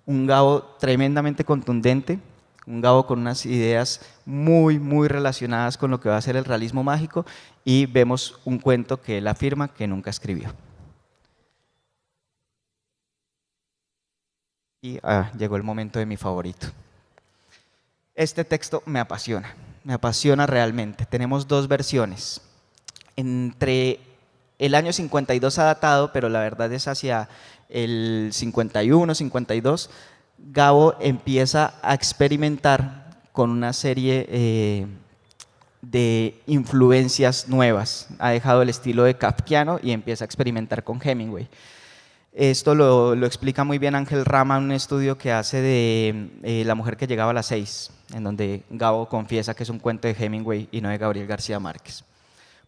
un Gabo tremendamente contundente, un Gabo con unas ideas muy relacionadas con lo que va a ser el realismo mágico, y vemos un cuento que él afirma que nunca escribió. Y llegó el momento de mi favorito. Este texto me apasiona realmente. Tenemos 2 versiones. Entre El año 52 ha datado, pero la verdad es hacia el 51, 52, Gabo empieza a experimentar con una serie de influencias nuevas. Ha dejado el estilo de kafkiano y empieza a experimentar con Hemingway. Esto lo explica muy bien Ángel Rama en un estudio que hace de La mujer que llegaba a las 6, en donde Gabo confiesa que es un cuento de Hemingway y no de Gabriel García Márquez.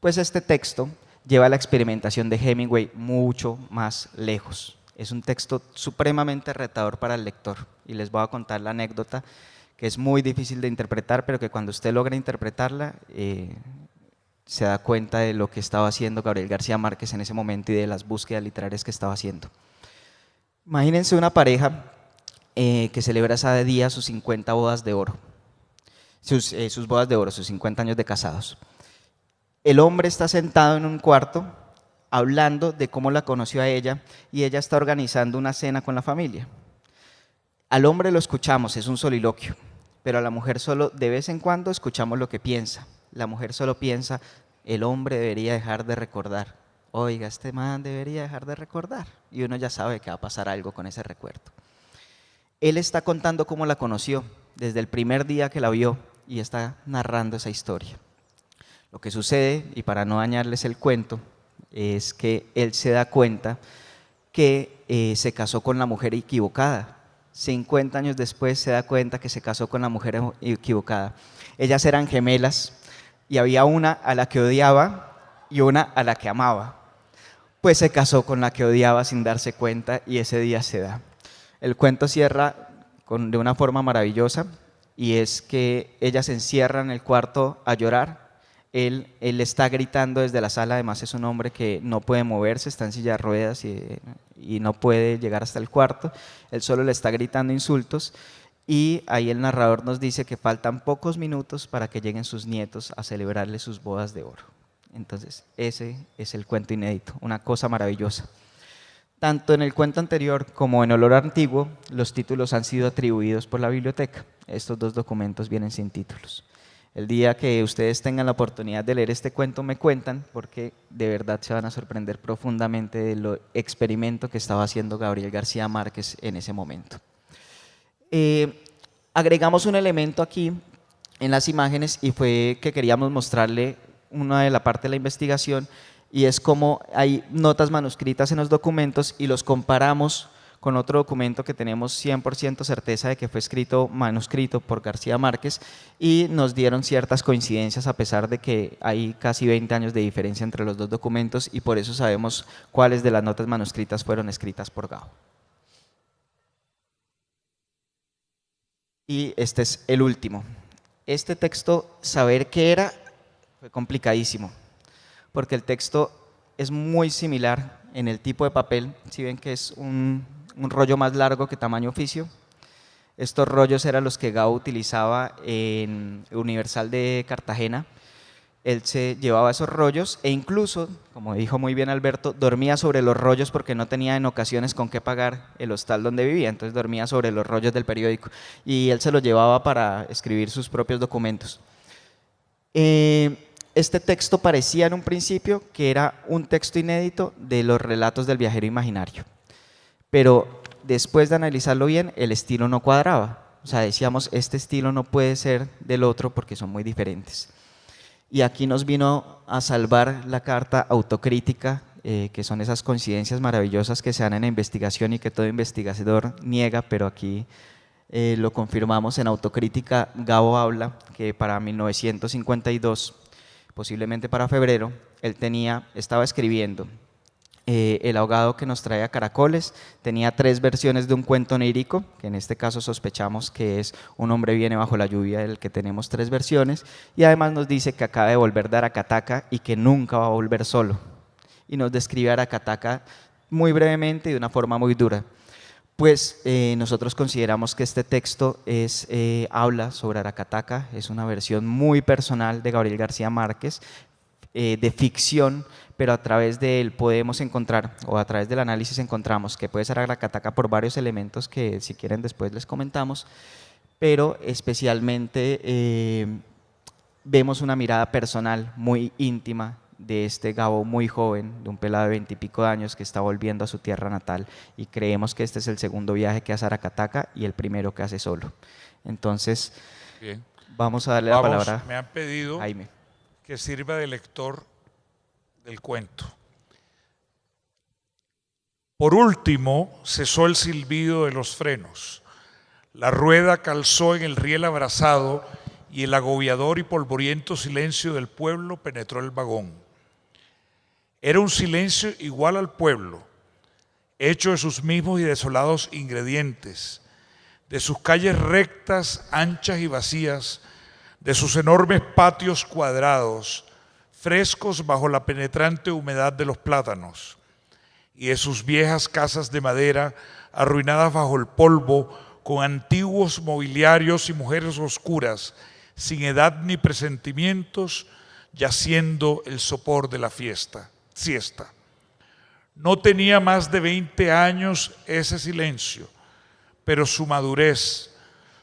Pues este texto lleva la experimentación de Hemingway mucho más lejos. Es un texto supremamente retador para el lector y les voy a contar la anécdota que es muy difícil de interpretar, pero que cuando usted logra interpretarla se da cuenta de lo que estaba haciendo Gabriel García Márquez en ese momento y de las búsquedas literarias que estaba haciendo. Imagínense una pareja que celebra ese día sus 50 bodas de oro, sus bodas de oro, sus 50 años de casados. El hombre está sentado en un cuarto hablando de cómo la conoció a ella y ella está organizando una cena con la familia. Al hombre lo escuchamos, es un soliloquio, pero a la mujer solo de vez en cuando escuchamos lo que piensa. La mujer solo piensa, el hombre debería dejar de recordar. Oiga, este man debería dejar de recordar. Y uno ya sabe que va a pasar algo con ese recuerdo. Él está contando cómo la conoció, desde el primer día que la vio, y está narrando esa historia. Lo que sucede, y para no dañarles el cuento, es que él se da cuenta que se casó con la mujer equivocada. 50 años después se da cuenta que se casó con la mujer equivocada. Ellas eran gemelas y había una a la que odiaba y una a la que amaba. Pues se casó con la que odiaba sin darse cuenta y ese día se da. El cuento cierra de una forma maravillosa y es que ella se encierra en el cuarto a llorar. Él está gritando desde la sala, además es un hombre que no puede moverse, está en silla de ruedas y no puede llegar hasta el cuarto. Él solo le está gritando insultos y ahí el narrador nos dice que faltan pocos minutos para que lleguen sus nietos a celebrarle sus bodas de oro. Entonces ese es el cuento inédito, una cosa maravillosa. Tanto en el cuento anterior como en Olor Antiguo, los títulos han sido atribuidos por la biblioteca. Estos dos documentos vienen sin títulos. El día que ustedes tengan la oportunidad de leer este cuento me cuentan, porque de verdad se van a sorprender profundamente del experimento que estaba haciendo Gabriel García Márquez en ese momento. Agregamos un elemento aquí en las imágenes y fue que queríamos mostrarle una de la parte de la investigación y es como hay notas manuscritas en los documentos y los comparamos con otro documento que tenemos 100% certeza de que fue manuscrito por García Márquez y nos dieron ciertas coincidencias a pesar de que hay casi 20 años de diferencia entre los dos documentos y por eso sabemos cuáles de las notas manuscritas fueron escritas por Gabo. Y este es el último. Este texto, saber qué era, fue complicadísimo, porque el texto es muy similar en el tipo de papel, si ven que es un rollo más largo que tamaño oficio. Estos rollos eran los que Gabo utilizaba en Universal de Cartagena. Él se llevaba esos rollos e incluso, como dijo muy bien Alberto, dormía sobre los rollos porque no tenía en ocasiones con qué pagar el hostal donde vivía, entonces dormía sobre los rollos del periódico y él se los llevaba para escribir sus propios documentos. Este texto parecía en un principio que era un texto inédito de los relatos del viajero imaginario, pero después de analizarlo bien, el estilo no cuadraba. O sea, decíamos, este estilo no puede ser del otro porque son muy diferentes. Y aquí nos vino a salvar la carta autocrítica, que son esas coincidencias maravillosas que se dan en la investigación y que todo investigador niega, pero aquí lo confirmamos en autocrítica. Gabo habla que para 1952, posiblemente para febrero, él estaba escribiendo El ahogado que nos trae a caracoles, tenía 3 versiones de un cuento onírico, que en este caso sospechamos que es Un hombre viene bajo la lluvia, del que tenemos 3 versiones, y además nos dice que acaba de volver de Aracataca y que nunca va a volver solo. Y nos describe a Aracataca muy brevemente y de una forma muy dura. Pues nosotros consideramos que este texto habla sobre Aracataca, es una versión muy personal de Gabriel García Márquez, de ficción, pero a través de él podemos encontrar, o a través del análisis encontramos que puede ser Aracataca por varios elementos que si quieren después les comentamos, pero especialmente vemos una mirada personal muy íntima de este Gabo muy joven, de un pelado de 20 y pico de años que está volviendo a su tierra natal, y creemos que este es el segundo viaje que hace a Aracataca y el primero que hace solo. Entonces, Bien. vamos a darle la palabra Me han pedido a Jaime. que sirva de lector del cuento. Por último, cesó el silbido de los frenos. La rueda calzó en el riel abrasado y el agobiador y polvoriento silencio del pueblo penetró el vagón. Era un silencio igual al pueblo, hecho de sus mismos y desolados ingredientes, de sus calles rectas, anchas y vacías, de sus enormes patios cuadrados, frescos bajo la penetrante humedad de los plátanos, y de sus viejas casas de madera arruinadas bajo el polvo, con antiguos mobiliarios y mujeres oscuras, sin edad ni presentimientos, yaciendo el sopor de la siesta. No tenía más de 20 años ese silencio, pero su madurez,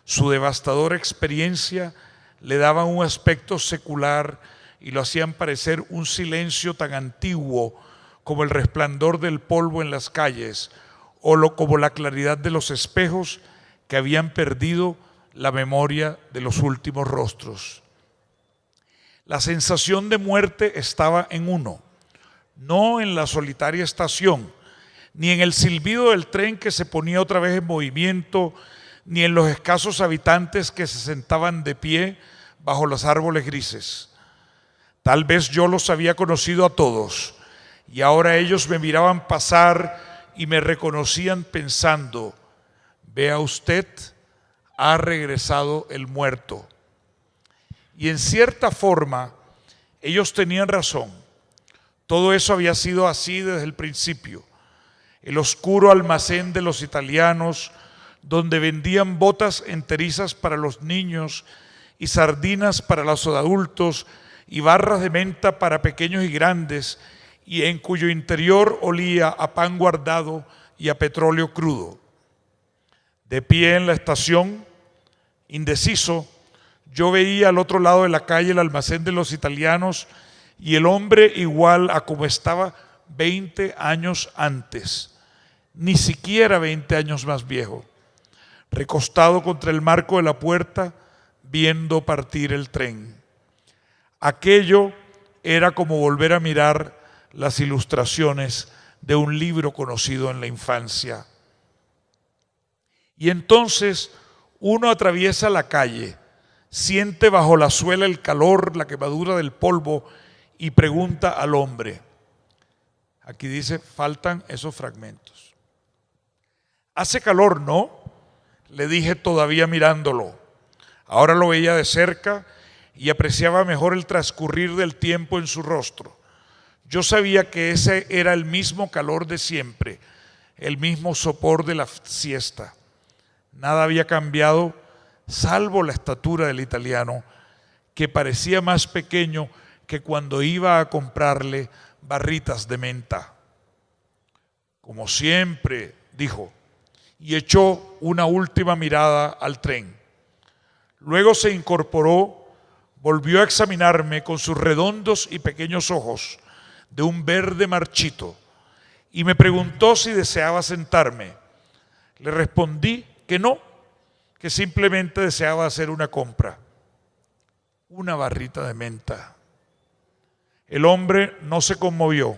su devastadora experiencia le daban un aspecto secular y lo hacían parecer un silencio tan antiguo como el resplandor del polvo en las calles o como la claridad de los espejos que habían perdido la memoria de los últimos rostros. La sensación de muerte estaba en uno, no en la solitaria estación, ni en el silbido del tren que se ponía otra vez en movimiento, ni en los escasos habitantes que se sentaban de pie bajo los árboles grises. Tal vez yo los había conocido a todos, y ahora ellos me miraban pasar y me reconocían pensando: vea usted, ha regresado el muerto. Y en cierta forma, ellos tenían razón. Todo eso había sido así desde el principio. El oscuro almacén de los italianos, donde vendían botas enterizas para los niños y sardinas para los adultos y barras de menta para pequeños y grandes, y en cuyo interior olía a pan guardado y a petróleo crudo. De pie en la estación, indeciso, yo veía al otro lado de la calle el almacén de los italianos y el hombre igual a como estaba 20 años antes, ni siquiera 20 años más viejo, recostado contra el marco de la puerta, viendo partir el tren. Aquello era como volver a mirar las ilustraciones de un libro conocido en la infancia. Y entonces uno atraviesa la calle, siente bajo la suela el calor, la quemadura del polvo y pregunta al hombre. Aquí dice, faltan esos fragmentos. Hace calor, ¿no? Le dije todavía mirándolo. Ahora lo veía de cerca y apreciaba mejor el transcurrir del tiempo en su rostro. Yo sabía que ese era el mismo calor de siempre, el mismo sopor de la siesta. Nada había cambiado, salvo la estatura del italiano, que parecía más pequeño que cuando iba a comprarle barritas de menta. Como siempre, dijo, y echó una última mirada al tren. Luego se incorporó, volvió a examinarme con sus redondos y pequeños ojos de un verde marchito y me preguntó si deseaba sentarme. Le respondí que no, que simplemente deseaba hacer una compra. Una barrita de menta. El hombre no se conmovió.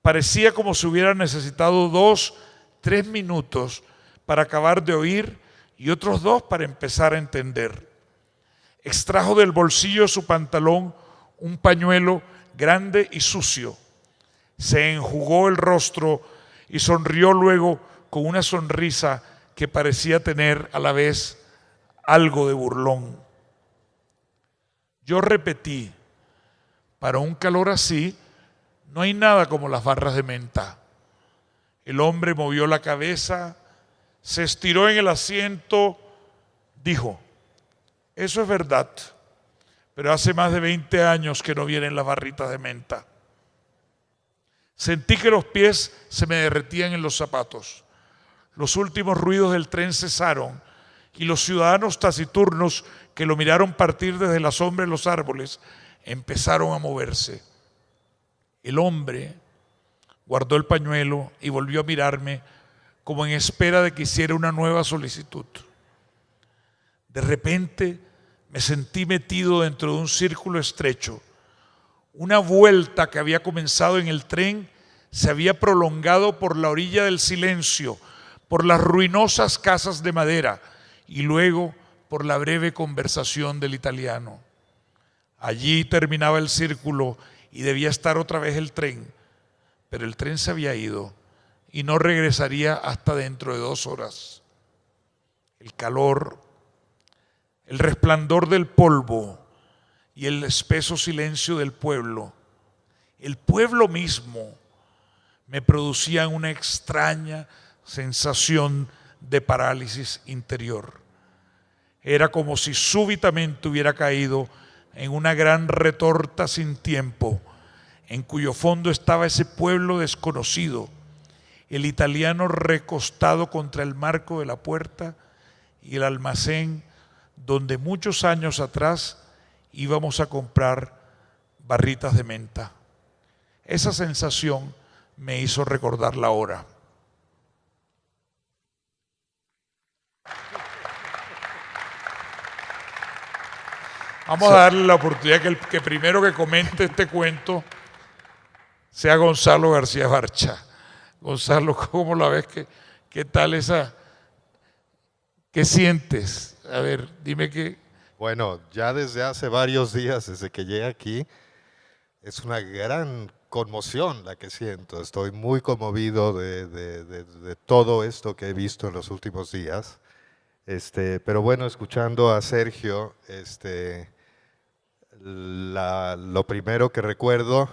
Parecía como si hubiera necesitado 2-3 minutos para acabar de oír y otros 2 para empezar a entender. Extrajo del bolsillo de su pantalón un pañuelo grande y sucio. Se enjugó el rostro y sonrió luego con una sonrisa que parecía tener a la vez algo de burlón. Yo repetí, para un calor así, no hay nada como las barras de menta. El hombre movió la cabeza, se estiró en el asiento, dijo, eso es verdad, pero hace más de 20 años que no vienen las barritas de menta. Sentí que los pies se me derretían en los zapatos. Los últimos ruidos del tren cesaron y los ciudadanos taciturnos que lo miraron partir desde la sombra de los árboles empezaron a moverse. El hombre guardó el pañuelo y volvió a mirarme como en espera de que hiciera una nueva solicitud. De repente me sentí metido dentro de un círculo estrecho. Una vuelta que había comenzado en el tren se había prolongado por la orilla del silencio, por las ruinosas casas de madera y luego por la breve conversación del italiano. Allí terminaba el círculo y debía estar otra vez el tren, pero el tren se había ido y no regresaría hasta dentro de 2 horas. El calor, el resplandor del polvo y el espeso silencio del pueblo, el pueblo mismo, me producían una extraña sensación de parálisis interior. Era como si súbitamente hubiera caído en una gran retorta sin tiempo, en cuyo fondo estaba ese pueblo desconocido, el italiano recostado contra el marco de la puerta y el almacén donde muchos años atrás íbamos a comprar barritas de menta. Esa sensación me hizo recordar la hora. Vamos a darle la oportunidad que primero que comente este cuento sea Gonzalo García Barcha. Gonzalo, ¿cómo la ves? ¿Qué tal esa? ¿Qué sientes? A ver, dime qué. Bueno, ya desde hace varios días, desde que llegué aquí, es una gran conmoción la que siento. Estoy muy conmovido de todo esto que he visto en los últimos días. Pero bueno, escuchando a Sergio, lo primero que recuerdo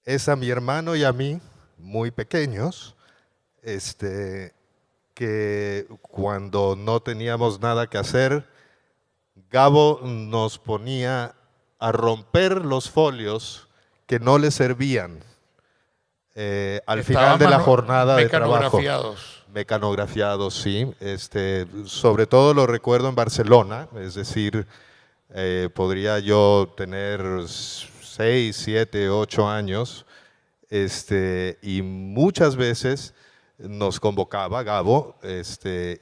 es a mi hermano y a mí, muy pequeños, que cuando no teníamos nada que hacer, Gabo nos ponía a romper los folios que no le servían al final de la jornada de trabajo. Mecanografiados, sí. Sobre todo lo recuerdo en Barcelona, es decir, podría yo tener 6, 7, 8 años, y muchas veces nos convocaba Gabo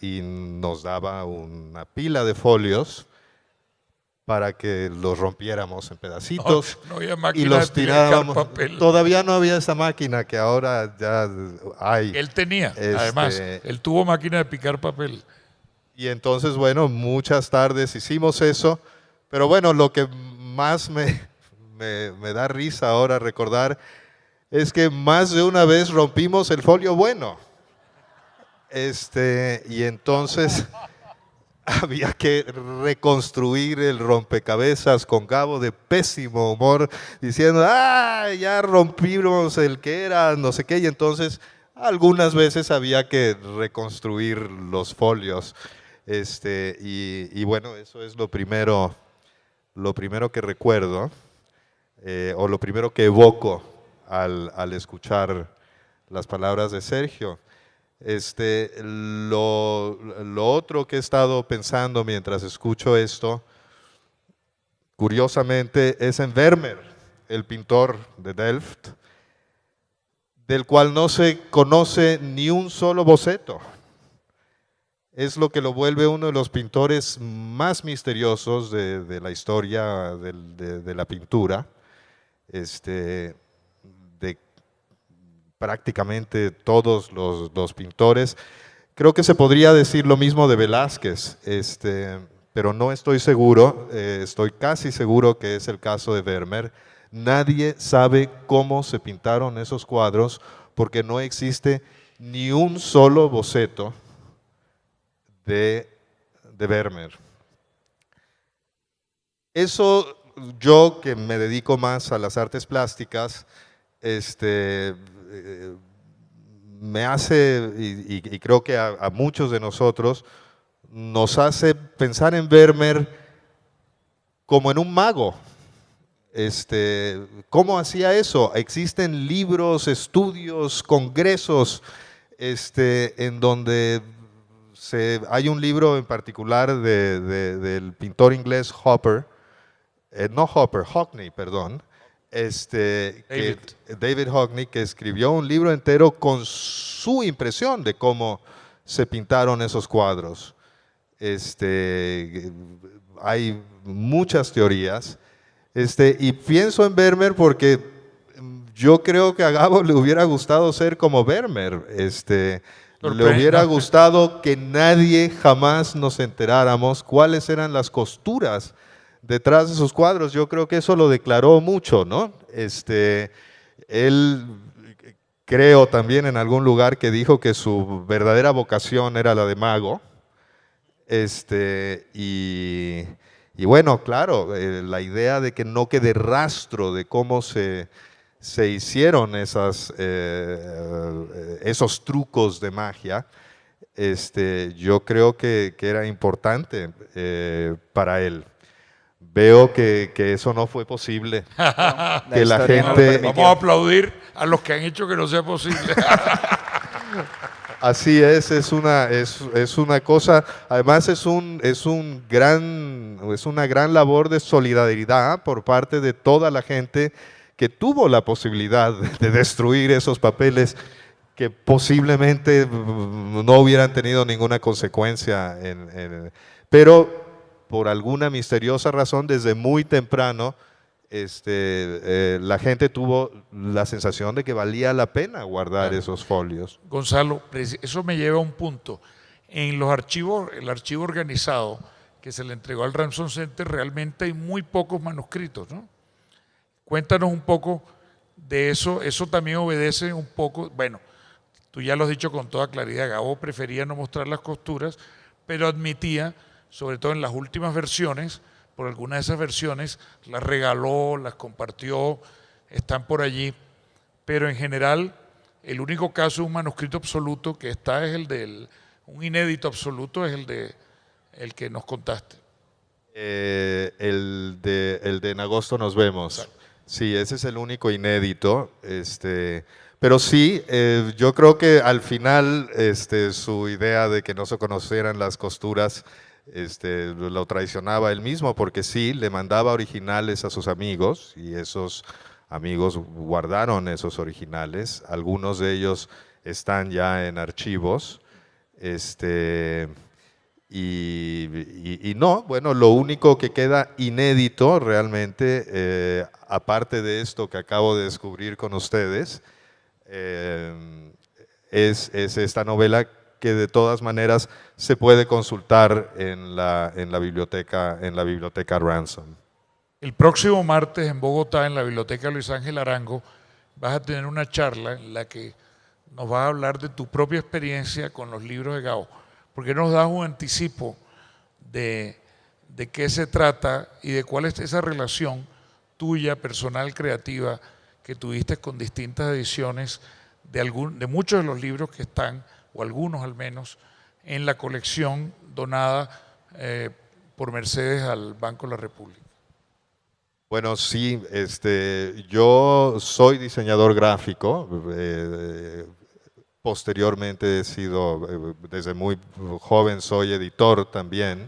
y nos daba una pila de folios para que los rompiéramos en pedacitos No había máquina y los de picar tirábamos. papel. Todavía no había esa máquina que ahora ya hay. Él tenía, además, él tuvo máquina de picar papel. Y entonces, bueno, muchas tardes hicimos eso, pero bueno, lo que más me da risa ahora recordar es que más de una vez rompimos el folio bueno. Y entonces había que reconstruir el rompecabezas con Gabo de pésimo humor, diciendo, ya rompimos el que era, no sé qué, y entonces algunas veces había que reconstruir los folios. Y bueno, eso es lo primero que recuerdo, o lo primero que evoco al escuchar las palabras de Sergio. Lo otro que he estado pensando mientras escucho esto, curiosamente, es en Vermeer, el pintor de Delft, del cual no se conoce ni un solo boceto. Es lo que lo vuelve uno de los pintores más misteriosos de la historia de la pintura, de prácticamente todos los pintores. Creo que se podría decir lo mismo de Velázquez, pero no estoy seguro, estoy casi seguro que es el caso de Vermeer. Nadie sabe cómo se pintaron esos cuadros porque no existe ni un solo boceto de Vermeer. Eso, yo que me dedico más a las artes plásticas, me hace, y creo que a muchos de nosotros, nos hace pensar en Vermeer como en un mago. ¿Cómo hacía eso? Existen libros, estudios, congresos, en donde hay un libro en particular del pintor inglés Hockney, perdón, David Hockney, que escribió un libro entero con su impresión de cómo se pintaron esos cuadros. Hay muchas teorías. Y pienso en Vermeer porque yo creo que a Gabo le hubiera gustado ser como Vermeer. Le hubiera gustado que nadie jamás nos enteráramos cuáles eran las costuras detrás de sus cuadros. Yo creo que eso lo declaró mucho, ¿no? Él creo también en algún lugar que dijo que su verdadera vocación era la de mago. Y bueno, claro, la idea de que no quede rastro de cómo se hicieron esos trucos de magia, yo creo que era importante para él. Veo que eso no fue posible. Que la gente... Vamos a aplaudir a los que han hecho que no sea posible. Así es una cosa, además es una gran labor de solidaridad por parte de toda la gente que tuvo la posibilidad de destruir esos papeles que posiblemente no hubieran tenido ninguna consecuencia. Pero por alguna misteriosa razón, desde muy temprano, la gente tuvo la sensación de que valía la pena guardar esos folios. Gonzalo, eso me lleva a un punto. En los archivos, el archivo organizado que se le entregó al Ramson Center, realmente hay muy pocos manuscritos, ¿no? Cuéntanos un poco de eso. Eso también obedece un poco, bueno, tú ya lo has dicho con toda claridad, Gabo prefería no mostrar las costuras, pero admitía, sobre todo en las últimas versiones, por algunas de esas versiones, las regaló, las compartió, están por allí, pero en general el único caso de un manuscrito absoluto que está es un inédito absoluto, es el que nos contaste. El de En agosto nos vemos. Exacto. Sí, ese es el único inédito. Pero sí, yo creo que al final su idea de que no se conocieran las costuras lo traicionaba él mismo, porque sí, le mandaba originales a sus amigos y esos amigos guardaron esos originales. Algunos de ellos están ya en archivos. Y no, bueno, lo único que queda inédito realmente, aparte de esto que acabo de descubrir con ustedes, es esta novela que de todas maneras se puede consultar en la biblioteca Ransom. El próximo martes en Bogotá, en la Biblioteca Luis Ángel Arango, vas a tener una charla en la que nos vas a hablar de tu propia experiencia con los libros de Gabo. ¿Por qué nos das un anticipo de qué se trata y de cuál es esa relación tuya, personal, creativa, que tuviste con distintas ediciones de muchos de los libros que están, o algunos al menos, en la colección donada por Mercedes al Banco de la República? Bueno, sí, yo soy diseñador gráfico. Posteriormente he sido, desde muy joven soy editor también.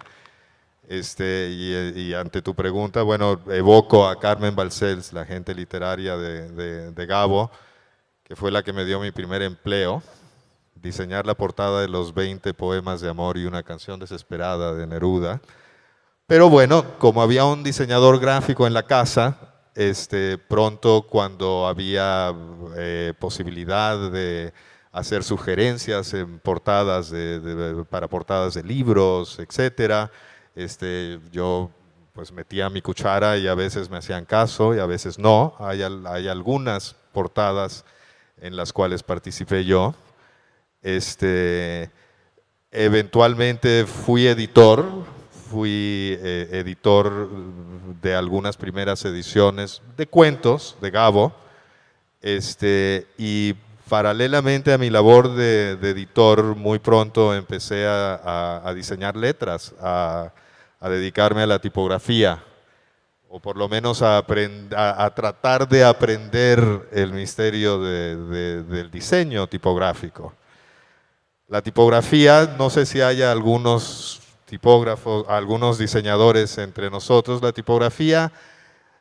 Y ante tu pregunta, bueno, evoco a Carmen Balcells, la agente literaria de Gabo, que fue la que me dio mi primer empleo, diseñar la portada de los 20 poemas de amor y una canción desesperada de Neruda. Pero bueno, como había un diseñador gráfico en la casa, pronto cuando había posibilidad de hacer sugerencias en portadas para portadas de libros, etcétera, yo pues metía mi cuchara y a veces me hacían caso y a veces no. Hay algunas portadas en las cuales participé yo. Eventualmente fui editor de algunas primeras ediciones de cuentos de Gabo, y paralelamente a mi labor de editor, muy pronto empecé a diseñar letras, a dedicarme a la tipografía, o por lo menos a tratar de aprender el misterio del diseño tipográfico. La tipografía, no sé si haya algunos tipógrafos, algunos diseñadores entre nosotros, la tipografía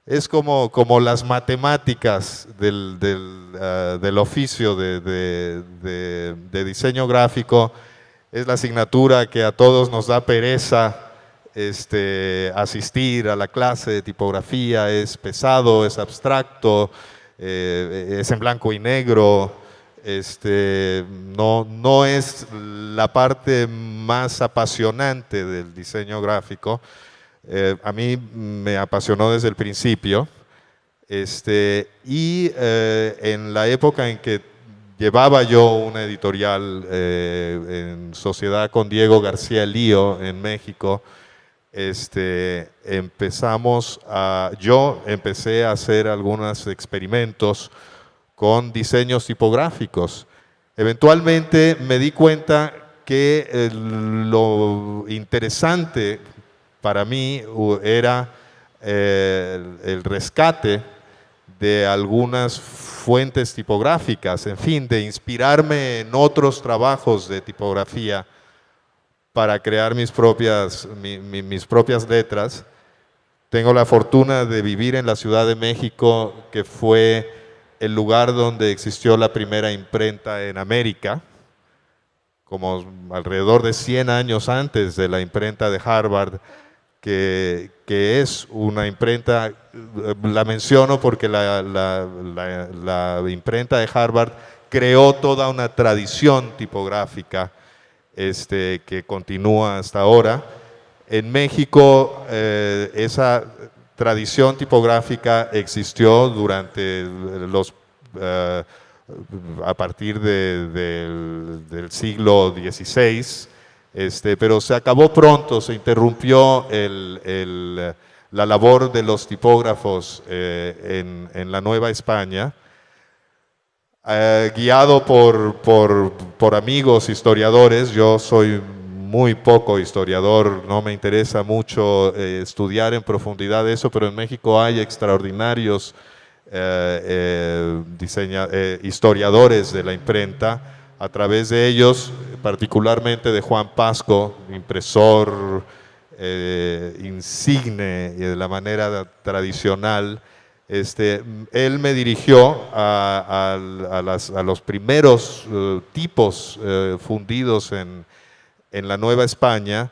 es como las matemáticas del oficio de diseño gráfico. Es la asignatura que a todos nos da pereza asistir a la clase de tipografía. Es pesado, es abstracto, es en blanco y negro. No es la parte más apasionante del diseño gráfico. A mí me apasionó desde el principio. En la época en que llevaba yo una editorial en sociedad con Diego García Lío en México, yo empecé a hacer algunos experimentos con diseños tipográficos. Eventualmente me di cuenta que lo interesante para mí era el rescate de algunas fuentes tipográficas, en fin, de inspirarme en otros trabajos de tipografía para crear mis propias letras. Tengo la fortuna de vivir en la Ciudad de México, que fue el lugar donde existió la primera imprenta en América, como alrededor de 100 años antes de la imprenta de Harvard, que es una imprenta, la menciono porque la imprenta de Harvard creó toda una tradición tipográfica que continúa hasta ahora. En México esa tradición tipográfica existió durante a partir del siglo XVI, pero se acabó pronto, se interrumpió la labor de los tipógrafos en la Nueva España. Guiado por amigos historiadores, yo soy muy poco historiador, no me interesa mucho estudiar en profundidad eso, pero en México hay extraordinarios historiadores de la imprenta. A través de ellos, particularmente de Juan Pasco, impresor insigne y de la manera tradicional, él me dirigió a los primeros tipos fundidos en la Nueva España,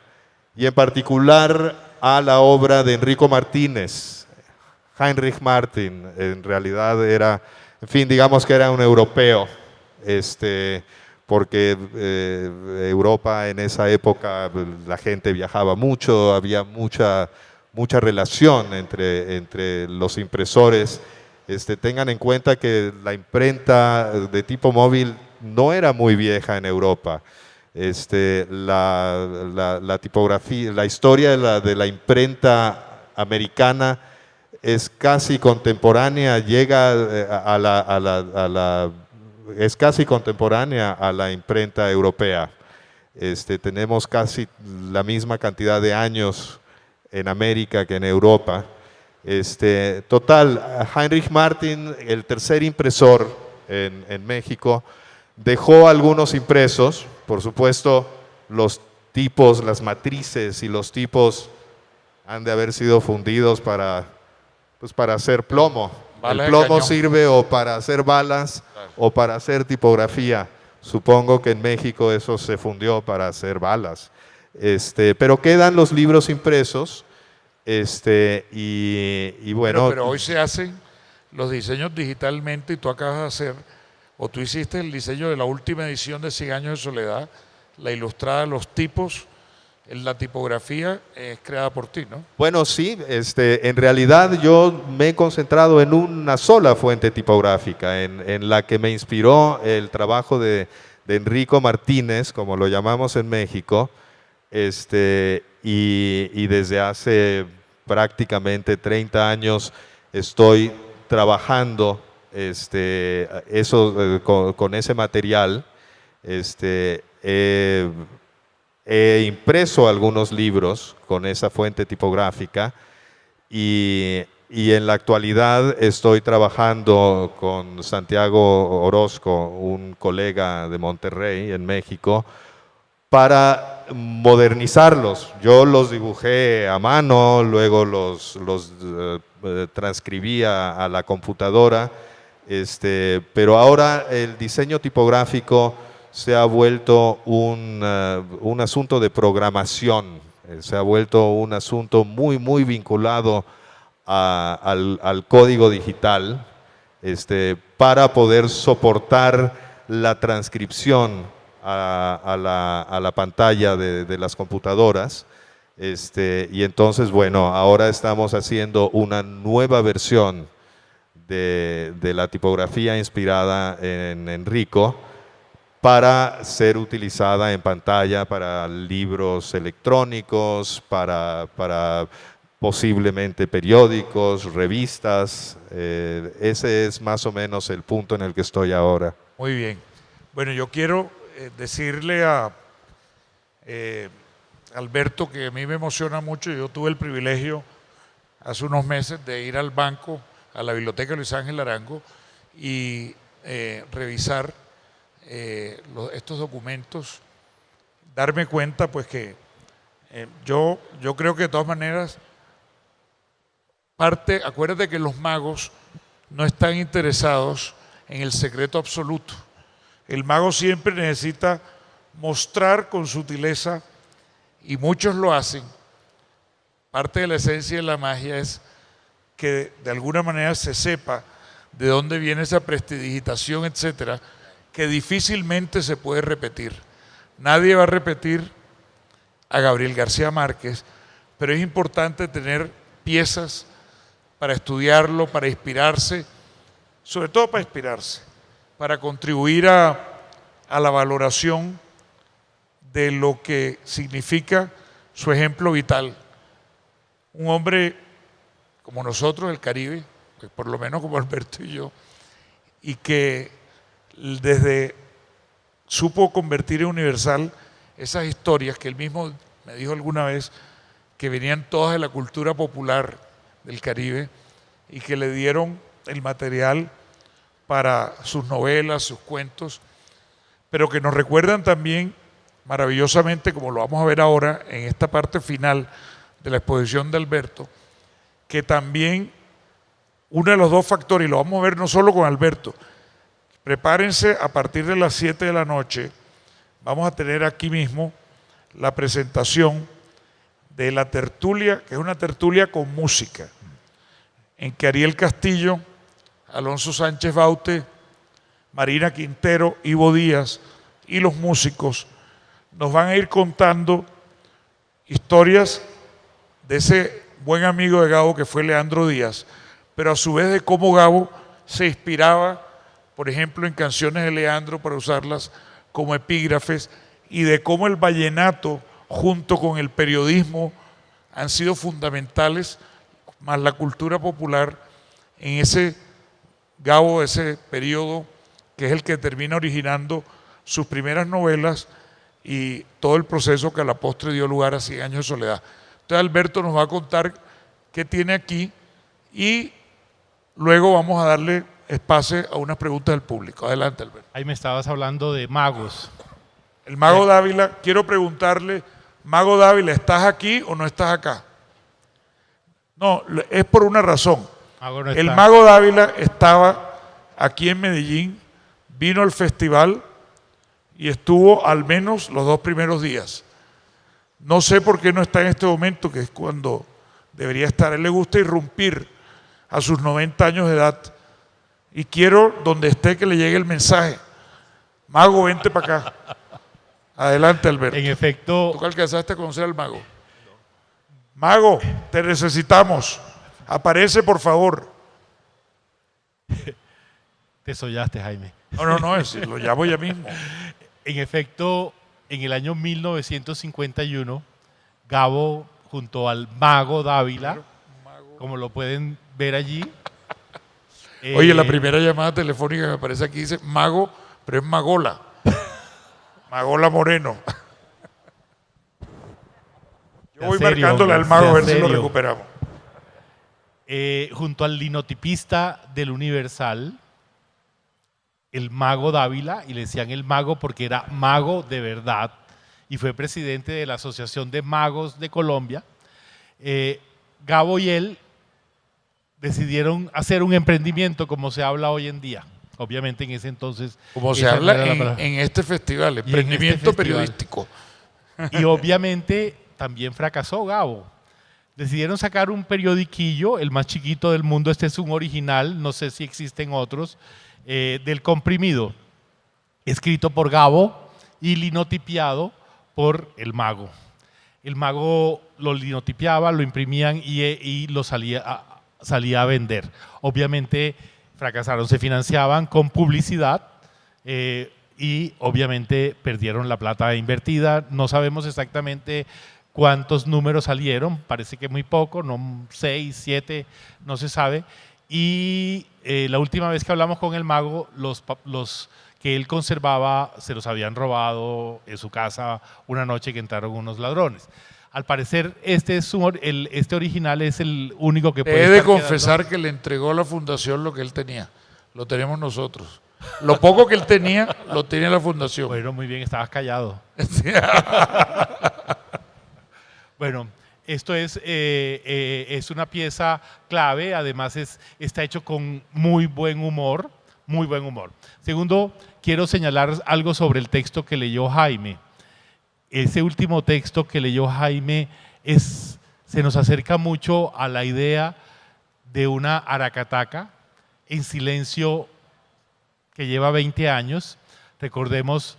y en particular a la obra de Enrico Martínez. Heinrich Martin en realidad era, en fin, digamos que era un europeo, porque Europa en esa época la gente viajaba mucho, había mucha relación entre los impresores. Tengan en cuenta que la imprenta de tipo móvil no era muy vieja en Europa. La tipografía, la historia de la imprenta americana es casi contemporánea, es casi contemporánea a la imprenta europea. Tenemos casi la misma cantidad de años en América que en Europa. Total, Heinrich Martin, el tercer impresor en México, dejó algunos impresos. Por supuesto, los tipos, las matrices y los tipos han de haber sido fundidos para hacer plomo. El plomo sirve o para hacer balas o para hacer tipografía. Supongo que en México eso se fundió para hacer balas. Pero quedan los libros impresos. Y bueno. Pero hoy se hacen los diseños digitalmente, y tú acabas de hacer, o tú hiciste el diseño de la última edición de 100 años de soledad, la ilustrada, los tipos, la tipografía es creada por ti, ¿no? Bueno, sí, en realidad yo me he concentrado en una sola fuente tipográfica, en la que me inspiró el trabajo de Enrico Martínez, como lo llamamos en México, y desde hace prácticamente 30 años estoy trabajando con ese material. He impreso algunos libros con esa fuente tipográfica, y en la actualidad estoy trabajando con Santiago Orozco, un colega de Monterrey, en México, para modernizarlos. Yo los dibujé a mano, luego los transcribía a la computadora, pero ahora el diseño tipográfico se ha vuelto un asunto de programación, se ha vuelto un asunto muy, muy vinculado al código digital, para poder soportar la transcripción a la pantalla de las computadoras. Y entonces, bueno, ahora estamos haciendo una nueva versión de la tipografía inspirada en Enrico para ser utilizada en pantalla para libros electrónicos, para posiblemente periódicos, revistas. Ese es más o menos el punto en el que estoy ahora. Muy bien. Bueno, yo quiero decirle a Alberto que a mí me emociona mucho. Yo tuve el privilegio hace unos meses de ir al banco, a la biblioteca Luis Ángel Arango y revisar estos documentos, darme cuenta pues que yo creo que de todas maneras acuérdate que los magos no están interesados en el secreto absoluto. El mago siempre necesita mostrar con sutileza, y muchos lo hacen. Parte de la esencia de la magia es que de alguna manera se sepa de dónde viene esa prestidigitación, etcétera, que difícilmente se puede repetir. Nadie va a repetir a Gabriel García Márquez, pero es importante tener piezas para estudiarlo, para inspirarse, sobre todo para inspirarse, para contribuir a la valoración de lo que significa su ejemplo vital. Un hombre como nosotros del Caribe, pues por lo menos como Alberto y yo, y que desde supo convertir en universal esas historias que él mismo me dijo alguna vez que venían todas de la cultura popular del Caribe y que le dieron el material para sus novelas, sus cuentos, pero que nos recuerdan también maravillosamente, como lo vamos a ver ahora en esta parte final de la exposición de Alberto, que también uno de los dos factores, y lo vamos a ver no solo con Alberto, prepárense a partir de las 7 de la noche, vamos a tener aquí mismo la presentación de la tertulia, que es una tertulia con música, en que Ariel Castillo, Alonso Sánchez Baute, Marina Quintero, Ivo Díaz y los músicos nos van a ir contando historias de ese buen amigo de Gabo que fue Leandro Díaz, pero a su vez de cómo Gabo se inspiraba, por ejemplo, en canciones de Leandro para usarlas como epígrafes, y de cómo el vallenato junto con el periodismo han sido fundamentales, más la cultura popular, en ese Gabo, ese periodo que es el que termina originando sus primeras novelas y todo el proceso que a la postre dio lugar a 100 años de soledad. Entonces Alberto nos va a contar qué tiene aquí y luego vamos a darle espacio a unas preguntas del público. Adelante, Alberto. Ahí me estabas hablando de magos. El mago Dávila, quiero preguntarle, mago Dávila, ¿estás aquí o no estás acá? No, es por una razón. No el mago Dávila estaba aquí en Medellín, vino al festival y estuvo al menos los 2 primeros días. No sé por qué no está en este momento, que es cuando debería estar. A él le gusta irrumpir a sus 90 años de edad y quiero, donde esté, que le llegue el mensaje. Mago, vente para acá. Adelante, Alberto. En efecto. ¿Tú alcanzaste a conocer al mago? Mago, te necesitamos. Aparece, por favor. Te sollaste, Jaime. No, lo llamo ya mismo. En efecto, en el año 1951, Gabo, junto al mago Dávila, como lo pueden ver allí. Oye, la primera llamada telefónica que me aparece aquí dice mago, pero es Magola. Magola Moreno. Yo voy marcándole al mago a ver si lo recuperamos. Junto al linotipista del Universal, el mago Dávila, y le decían el mago porque era mago de verdad, y fue presidente de la Asociación de Magos de Colombia. Gabo y él decidieron hacer un emprendimiento como se habla hoy en día. Obviamente en ese entonces… Como se esa no habla era la palabra. en este festival, este emprendimiento festival. periodístico. Y obviamente también fracasó Gabo. Decidieron sacar un periodiquillo, el más chiquito del mundo, este es un original, no sé si existen otros, del Comprimido, escrito por Gabo y linotipiado por el Mago. El Mago lo linotipiaba, lo imprimían y lo salía a vender. Obviamente fracasaron, se financiaban con publicidad y obviamente perdieron la plata invertida. No sabemos exactamente cuántos números salieron, parece que muy poco, no 6, 7, no se sabe. Y la última vez que hablamos con el Mago, los que él conservaba se los habían robado en su casa una noche que entraron unos ladrones. Al parecer, este original es el único que puede He de estar confesar que le entregó a la fundación lo que él tenía. Lo tenemos nosotros. Lo poco que él tenía, lo tiene la fundación. Bueno, muy bien, estabas callado. Bueno, esto es una pieza clave, además está hecho con muy buen humor, muy buen humor. Segundo, quiero señalar algo sobre el texto que leyó Jaime. Ese último texto que leyó Jaime se nos acerca mucho a la idea de una aracataca en silencio que lleva 20 años. Recordemos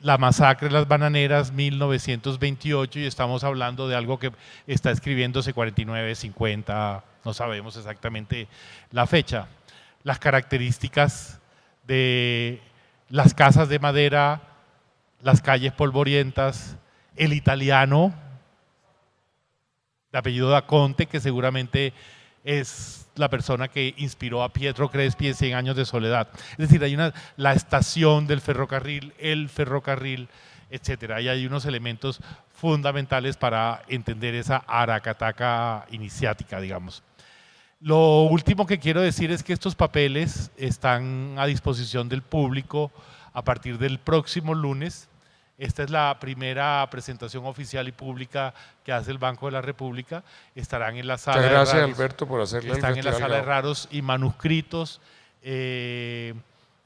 la masacre de las bananeras 1928 y estamos hablando de algo que está escribiéndose 49, 50, no sabemos exactamente la fecha. Las características de las casas de madera, las calles polvorientas, el italiano de apellido Da Conte, que seguramente es la persona que inspiró a Pietro Crespi en 100 años de soledad. Es decir, hay la estación del ferrocarril, el ferrocarril, etcétera. Y hay unos elementos fundamentales para entender esa aracataca iniciática, digamos. Lo último que quiero decir es que estos papeles están a disposición del público a partir del próximo lunes. Esta es la primera presentación oficial y pública que hace el Banco de la República. Estarán en la sala Muchas gracias, de raros, Alberto, por hacerle el están en la festival, sala de Gabo. raros y manuscritos.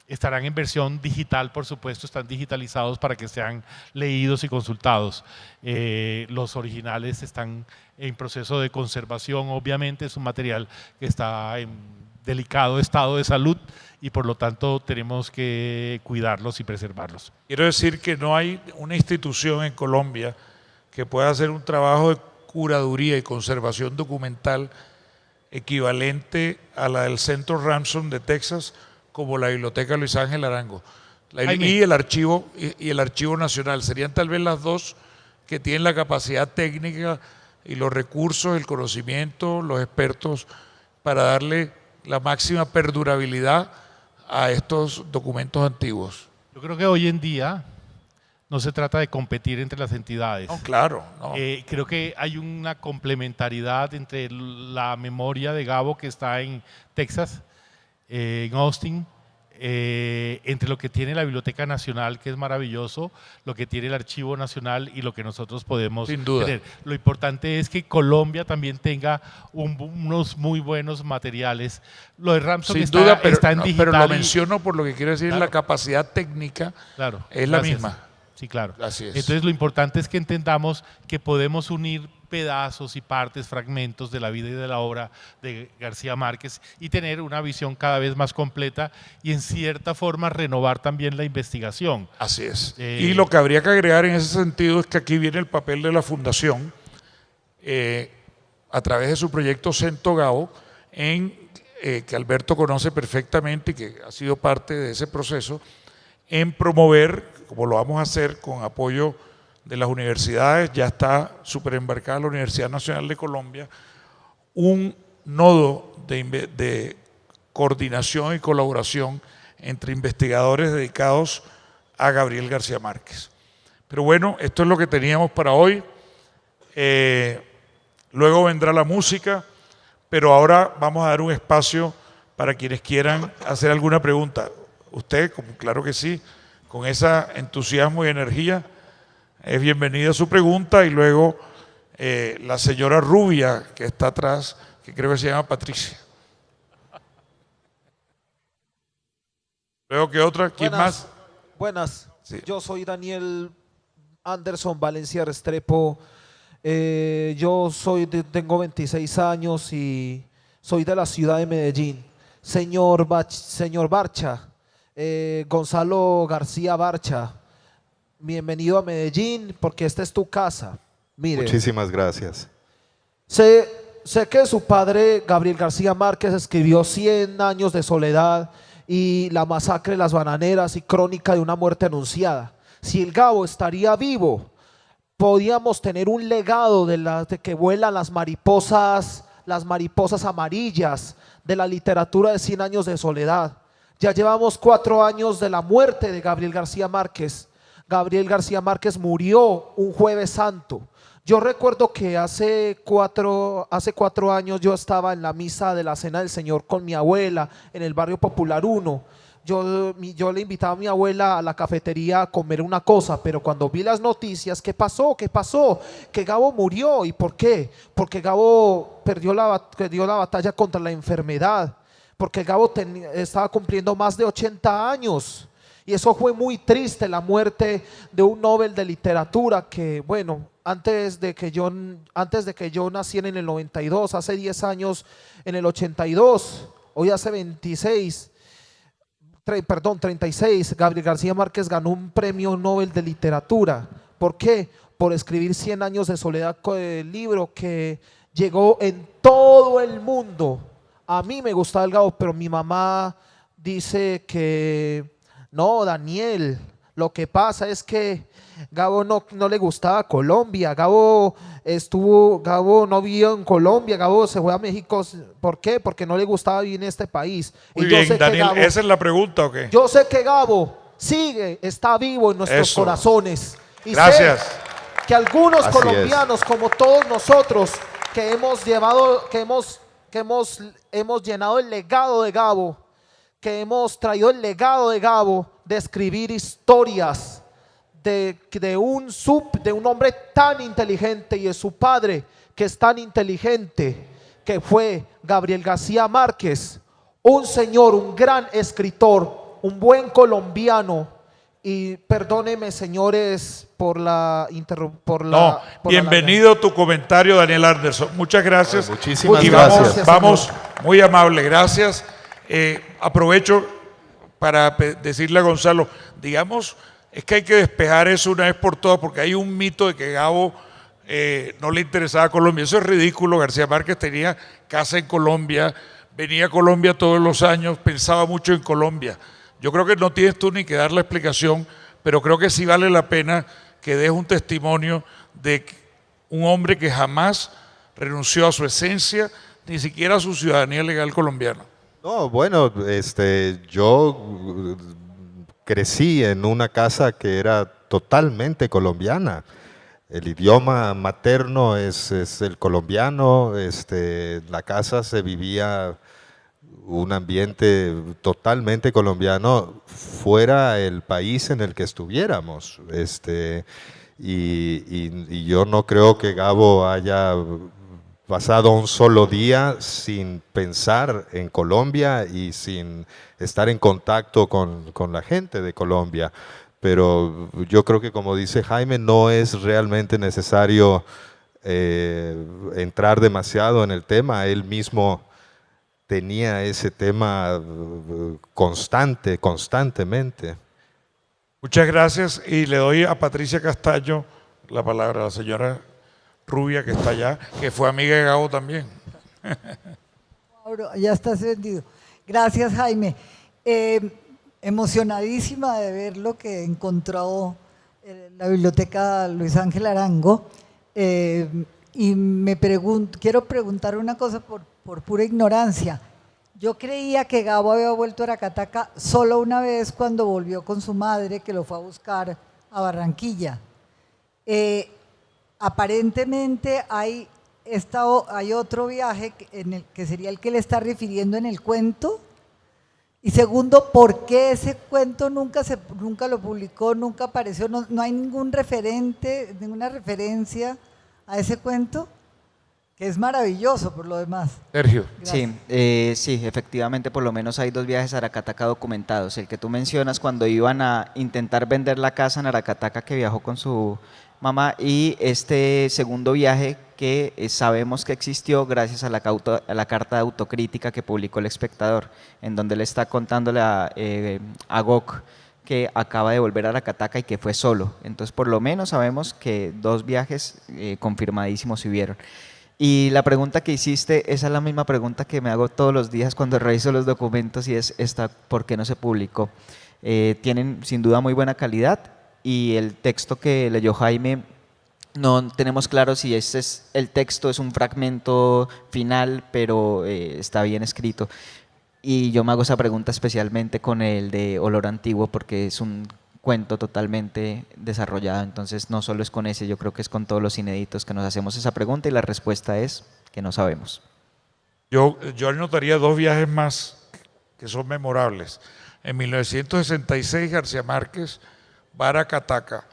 Estarán en versión digital, por supuesto, están digitalizados para que sean leídos y consultados. Los originales están en proceso de conservación, obviamente es un material que está en delicado estado de salud y por lo tanto tenemos que cuidarlos y preservarlos. Quiero decir que no hay una institución en Colombia que pueda hacer un trabajo de curaduría y conservación documental equivalente a la del Centro Ramson de Texas, como la Biblioteca Luis Ángel Arango y el Archivo Nacional. Serían tal vez las dos que tienen la capacidad técnica y los recursos, el conocimiento, los expertos para darle la máxima perdurabilidad a estos documentos antiguos. Yo creo que hoy en día no se trata de competir entre las entidades. No, claro. No. Creo que hay una complementariedad entre la memoria de Gabo, que está en Texas, en Austin, entre lo que tiene la Biblioteca Nacional, que es maravilloso, lo que tiene el Archivo Nacional y lo que nosotros podemos Sin duda. tener. Lo importante es que Colombia también tenga unos muy buenos materiales. Lo de Ramson Sin está, duda, pero, está en no, digital. pero lo menciono por lo que quiero decir, Claro. la capacidad técnica Claro, es la gracias. misma. Sí, claro. Así es. Entonces lo importante es que entendamos que podemos unir pedazos y partes, fragmentos de la vida y de la obra de García Márquez y tener una visión cada vez más completa y en cierta forma renovar también la investigación. Así es. Y lo que habría que agregar en ese sentido es que aquí viene el papel de la Fundación a través de su proyecto Cento Gabo, que Alberto conoce perfectamente y que ha sido parte de ese proceso, en promover, como lo vamos a hacer con apoyo de las universidades, ya está súper embarcada la Universidad Nacional de Colombia, un nodo de coordinación y colaboración entre investigadores dedicados a Gabriel García Márquez. Pero bueno, esto es lo que teníamos para hoy. Luego vendrá la música, pero ahora vamos a dar un espacio para quienes quieran hacer alguna pregunta. Usted, claro que sí, con ese entusiasmo y energía, Es bienvenida su pregunta y luego la señora rubia que está atrás, que creo que se llama Patricia. Luego que otra, ¿quién más? Buenas, Sí. yo soy Daniel Anderson Valencia Restrepo. Tengo 26 años y soy de la ciudad de Medellín. Señor Barcha, Gonzalo García Barcha, bienvenido a Medellín porque esta es tu casa. Mire, Muchísimas gracias. sé que su padre, Gabriel García Márquez, escribió 100 años de soledad y La masacre de las bananeras y Crónica de una muerte anunciada. Si el Gabo estaría vivo, podíamos tener un legado de que vuelan las mariposas amarillas de la literatura de 100 años de soledad. Ya llevamos 4 años de la muerte de Gabriel García Márquez. Gabriel García Márquez murió un Jueves Santo. Yo recuerdo que hace 4 años yo estaba en la misa de la Cena del Señor con mi abuela en el barrio Popular 1. Yo le invitaba a mi abuela a la cafetería a comer una cosa, pero cuando vi las noticias, ¿qué pasó? ¿Qué pasó? Que Gabo murió. ¿Y por qué? Porque Gabo perdió la batalla contra la enfermedad, porque Gabo estaba cumpliendo más de 80 años. Y eso fue muy triste, la muerte de un Nobel de literatura que, bueno, antes de que yo naciera en el 92, hace 10 años en el 82, hoy hace 36, Gabriel García Márquez ganó un premio Nobel de literatura. ¿Por qué? Por escribir 100 años de soledad, el libro que llegó en todo el mundo. A mí me gustaba el Gabo, pero mi mamá dice que no, Daniel, lo que pasa es que Gabo no le gustaba Colombia. Gabo no vivió en Colombia, Gabo se fue a México. ¿Por qué? Porque no le gustaba vivir en este país. Muy Y yo bien, sé que Daniel, Gabo- ¿esa es la pregunta o qué? Yo sé que Gabo está vivo en nuestros Eso. corazones. Y Gracias. sé que algunos Así colombianos, como todos nosotros, que hemos llenado el legado de Gabo, que hemos traído el legado de Gabo de escribir historias de un hombre tan inteligente y de su padre que es tan inteligente, que fue Gabriel García Márquez, un señor, un gran escritor, un buen colombiano. Y perdónenme, señores, por la No, bienvenido tu comentario, Daniel Anderson. Muchas gracias. Ay, muchísimas Y gracias. Vamos, muy amable, gracias. Aprovecho para decirle a Gonzalo, digamos, es que hay que despejar eso una vez por todas, porque hay un mito de que Gabo no le interesaba Colombia. Eso es ridículo. García Márquez tenía casa en Colombia, venía a Colombia todos los años, pensaba mucho en Colombia. Yo creo que no tienes tú ni que dar la explicación, pero creo que sí vale la pena que des un testimonio de un hombre que jamás renunció a su esencia, ni siquiera a su ciudadanía legal colombiana. No, bueno, yo crecí en una casa que era totalmente colombiana. El idioma materno es el colombiano. En la casa se vivía un ambiente totalmente colombiano, fuera el país en el que estuviéramos. Y yo no creo que Gabo haya pasado un solo día sin pensar en Colombia y sin estar en contacto con la gente de Colombia. Pero yo creo que, como dice Jaime, no es realmente necesario entrar demasiado en el tema. Él mismo tenía ese tema constantemente. Muchas gracias y le doy a Patricia Castaño la palabra, a la señora rubia que está allá, que fue amiga de Gabo también. Mauro, ya estás vendido. Gracias, Jaime. Emocionadísima de ver lo que encontró la biblioteca Luis Ángel Arango. Y quiero preguntar una cosa por pura ignorancia. Yo creía que Gabo había vuelto a Aracataca solo una vez cuando volvió con su madre, que lo fue a buscar a Barranquilla. Aparentemente hay otro viaje que sería el que le está refiriendo en el cuento, Y segundo, ¿por qué ese cuento nunca lo publicó, nunca apareció? No hay ningún referente, ninguna referencia a ese cuento, que es maravilloso por lo demás. Sergio. Gracias. Sí, efectivamente, por lo menos hay 2 viajes a Aracataca documentados. El que tú mencionas cuando iban a intentar vender la casa en Aracataca, que viajó con su mamá, y este segundo viaje que sabemos que existió gracias a la carta de autocrítica que publicó El Espectador, en donde le está contándole a Gok que acaba de volver a Aracataca y que fue solo. Entonces, por lo menos sabemos que 2 viajes confirmadísimos hubieron. Y la pregunta que hiciste, esa es la misma pregunta que me hago todos los días cuando reviso los documentos, y es esta: ¿por qué no se publicó? Tienen sin duda muy buena calidad, y el texto que leyó Jaime, no tenemos claro si este es el texto, es un fragmento final, pero está bien escrito. Y yo me hago esa pregunta especialmente con el de Olor Antiguo, porque es un cuento totalmente desarrollado. Entonces no solo es con ese, yo creo que es con todos los inéditos que nos hacemos esa pregunta, y la respuesta es que no sabemos. Yo anotaría 2 viajes más que son memorables. En 1966 García Márquez va a Aracataca,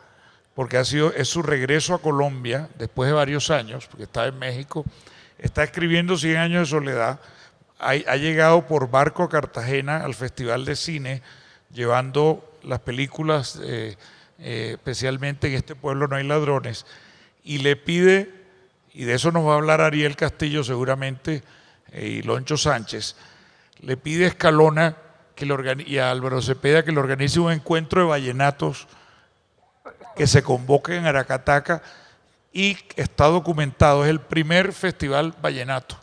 porque es su regreso a Colombia después de varios años, porque está en México, está escribiendo 100 años de soledad, ha llegado por barco a Cartagena al Festival de Cine, llevando las películas, especialmente En este pueblo no hay ladrones, y le pide, y de eso nos va a hablar Ariel Castillo seguramente, y Loncho Sánchez, le pide a Escalona y a Álvaro Cepeda que le organice un encuentro de vallenatos que se convoque en Aracataca, y está documentado, es el primer festival vallenato,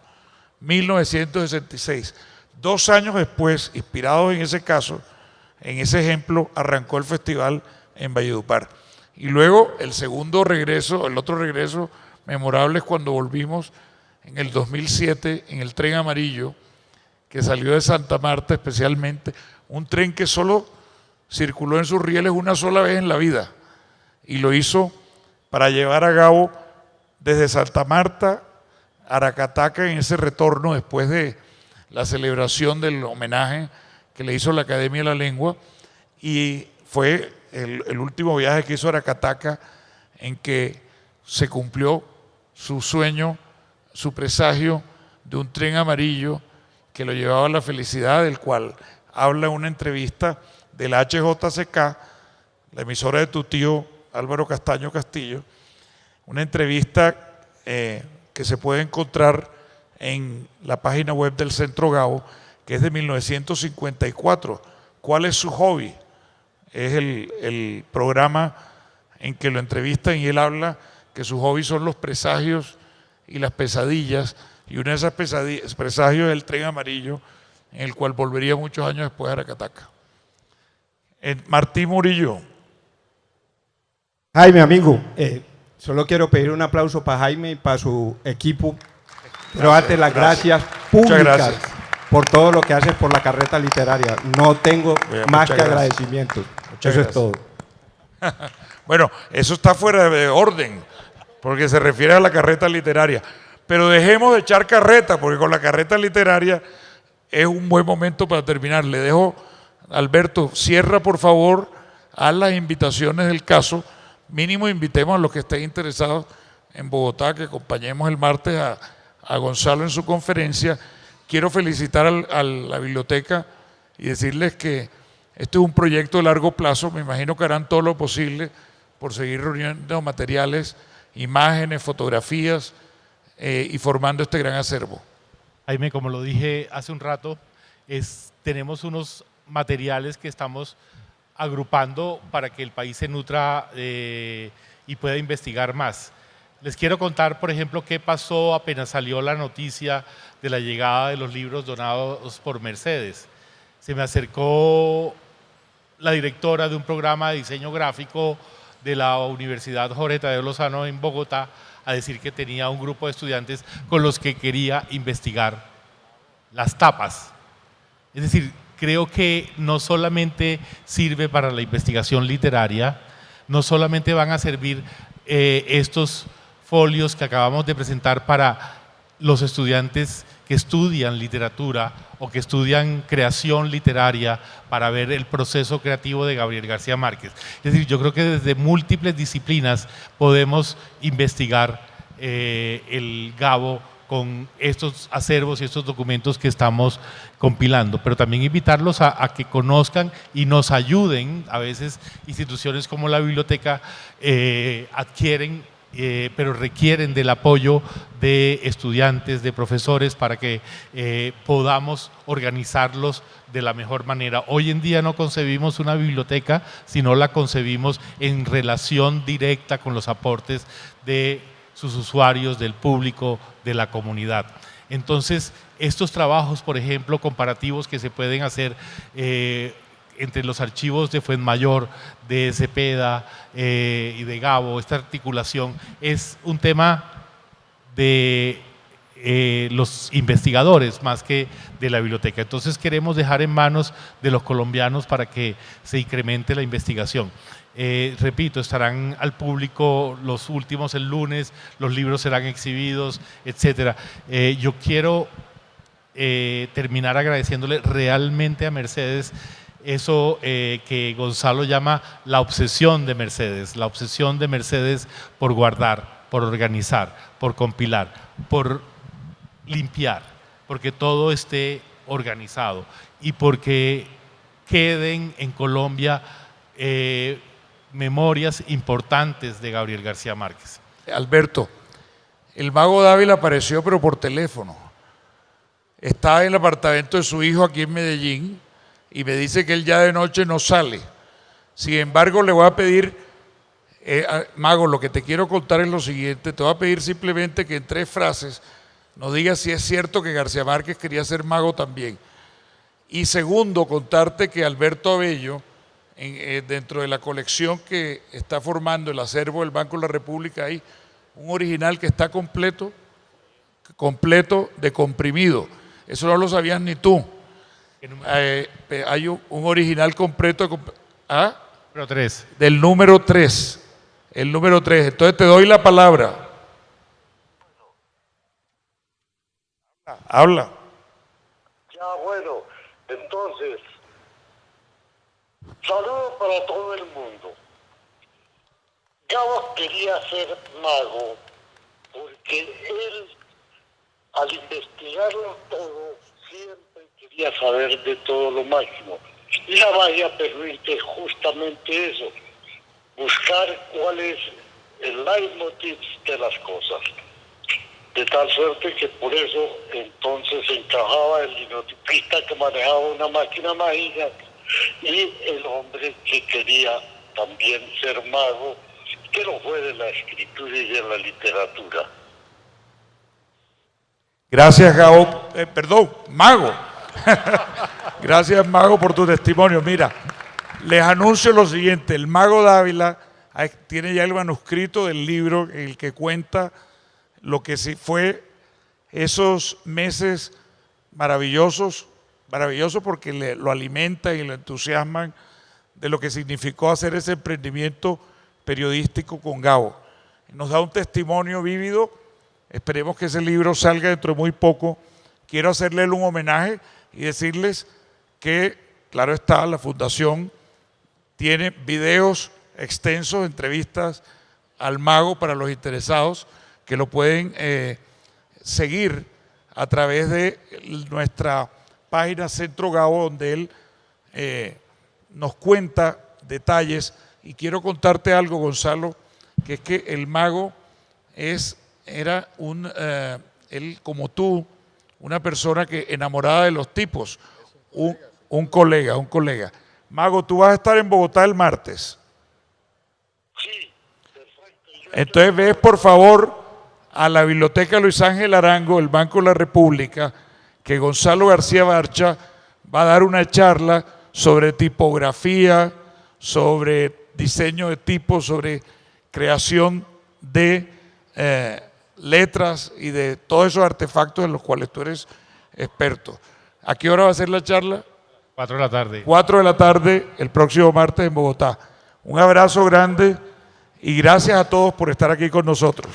1966. 2 años después, inspirados en ese caso, en ese ejemplo, arrancó el festival en Valledupar. Y luego el otro regreso memorable es cuando volvimos en el 2007 en el tren amarillo, que salió de Santa Marta especialmente, un tren que solo circuló en sus rieles una sola vez en la vida, y lo hizo para llevar a Gabo desde Santa Marta a Aracataca en ese retorno después de la celebración del homenaje que le hizo la Academia de la Lengua, y fue el último viaje que hizo a Aracataca en que se cumplió su sueño, su presagio de un tren amarillo que lo llevaba a la felicidad, del cual habla una entrevista de la HJCK, la emisora de tu tío Álvaro Castaño Castillo, una entrevista que se puede encontrar en la página web del Centro Gabo, que es de 1954. ¿Cuál es su hobby? Es el programa en que lo entrevistan, y él habla que sus hobbies son los presagios y las pesadillas, y una de esas presagios es el tren amarillo, en el cual volvería muchos años después a Aracataca. Martín Murillo. Jaime, amigo, solo quiero pedir un aplauso para Jaime y para su equipo. Quiero darte las gracias públicas por todo lo que haces por la carreta literaria. No tengo más que agradecimientos. Eso es todo. Bueno, eso está fuera de orden, porque se refiere a la carreta literaria. Pero dejemos de echar carreta, porque con la carreta literaria es un buen momento para terminar. Le dejo, Alberto, cierra por favor a las invitaciones del caso. Mínimo invitemos a los que estén interesados en Bogotá, que acompañemos el martes a Gonzalo en su conferencia. Quiero felicitar a la biblioteca y decirles que este es un proyecto de largo plazo. Me imagino que harán todo lo posible por seguir reuniendo materiales, imágenes, fotografías y formando este gran acervo. Jaime, como lo dije hace un rato, tenemos unos materiales que estamos agrupando para que el país se nutra y pueda investigar más. Les quiero contar, por ejemplo, qué pasó apenas salió la noticia de la llegada de los libros donados por Mercedes. Se me acercó la directora de un programa de diseño gráfico de la Universidad Jorge Tadeo Lozano en Bogotá a decir que tenía un grupo de estudiantes con los que quería investigar las tapas. Es decir, creo que no solamente sirve para la investigación literaria, no solamente van a servir estos folios que acabamos de presentar para los estudiantes que estudian literatura o que estudian creación literaria para ver el proceso creativo de Gabriel García Márquez. Es decir, yo creo que desde múltiples disciplinas podemos investigar el Gabo con estos acervos y estos documentos que estamos compilando, pero también invitarlos a que conozcan y nos ayuden. A veces instituciones como la biblioteca adquieren pero requieren del apoyo de estudiantes, de profesores, para que podamos organizarlos de la mejor manera. Hoy en día no concebimos una biblioteca, sino la concebimos en relación directa con los aportes de sus usuarios, del público, de la comunidad. Entonces, estos trabajos, por ejemplo, comparativos que se pueden hacer entre los archivos de Fuenmayor, de Cepeda y de Gabo, esta articulación es un tema de los investigadores más que de la biblioteca. Entonces queremos dejar en manos de los colombianos para que se incremente la investigación. Repito, estarán al público los últimos el lunes, los libros serán exhibidos, etc. Yo quiero terminar agradeciéndole realmente a Mercedes eso que Gonzalo llama la obsesión de Mercedes por guardar, por organizar, por compilar, por limpiar, porque todo esté organizado y porque queden en Colombia memorias importantes de Gabriel García Márquez. Alberto, el mago Dávila apareció pero por teléfono. Estaba en el apartamento de su hijo aquí en Medellín y me dice que él ya de noche no sale. Sin embargo, le voy a pedir, Mago, lo que te quiero contar es lo siguiente. Te voy a pedir simplemente que en 3 frases nos digas si es cierto que García Márquez quería ser mago también. Y segundo, contarte que Alberto Abello, dentro de la colección que está formando el acervo del Banco de la República, hay un original que está completo de comprimido. Eso no lo sabías ni tú. Hay un original completo Número 3. Del número 3. El número 3. Entonces te doy la palabra. Habla. Ya, bueno, entonces, saludos para todo el mundo. Gabo quería ser mago porque él, al investigarlo todo, siempre quería saber de todo lo máximo. Y la magia permite justamente eso, buscar cuál es el leitmotiv de las cosas. De tal suerte que por eso entonces encajaba el linotipista que manejaba una máquina mágica y el hombre que quería también ser mago, que lo fue de la escritura y de la literatura. Gracias, Gabo. Mago. Gracias, Mago, por tu testimonio. Mira, les anuncio lo siguiente. El Mago Dávila tiene ya el manuscrito del libro en el que cuenta lo que sí fue esos meses maravillosos porque lo alimentan y lo entusiasman de lo que significó hacer ese emprendimiento periodístico con Gabo. Nos da un testimonio vívido. Esperemos que ese libro salga dentro de muy poco. Quiero hacerle un homenaje y decirles que, claro está, la Fundación tiene videos extensos, entrevistas al mago para los interesados, que lo pueden seguir a través de nuestra página Centro Gabo, donde él nos cuenta detalles. Y quiero contarte algo, Gonzalo, que es que el mago era él como tú, una persona que enamorada de los tipos, un colega. Mago, tú vas a estar en Bogotá el martes. Sí, perfecto. Entonces ves, por favor, a la Biblioteca Luis Ángel Arango, el Banco de la República, que Gonzalo García Barcha va a dar una charla sobre tipografía, sobre diseño de tipos, sobre creación de letras y de todos esos artefactos en los cuales tú eres experto. ¿A qué hora va a ser la charla? 4 de la tarde. 4 de la tarde el próximo martes en Bogotá. Un abrazo grande y gracias a todos por estar aquí con nosotros.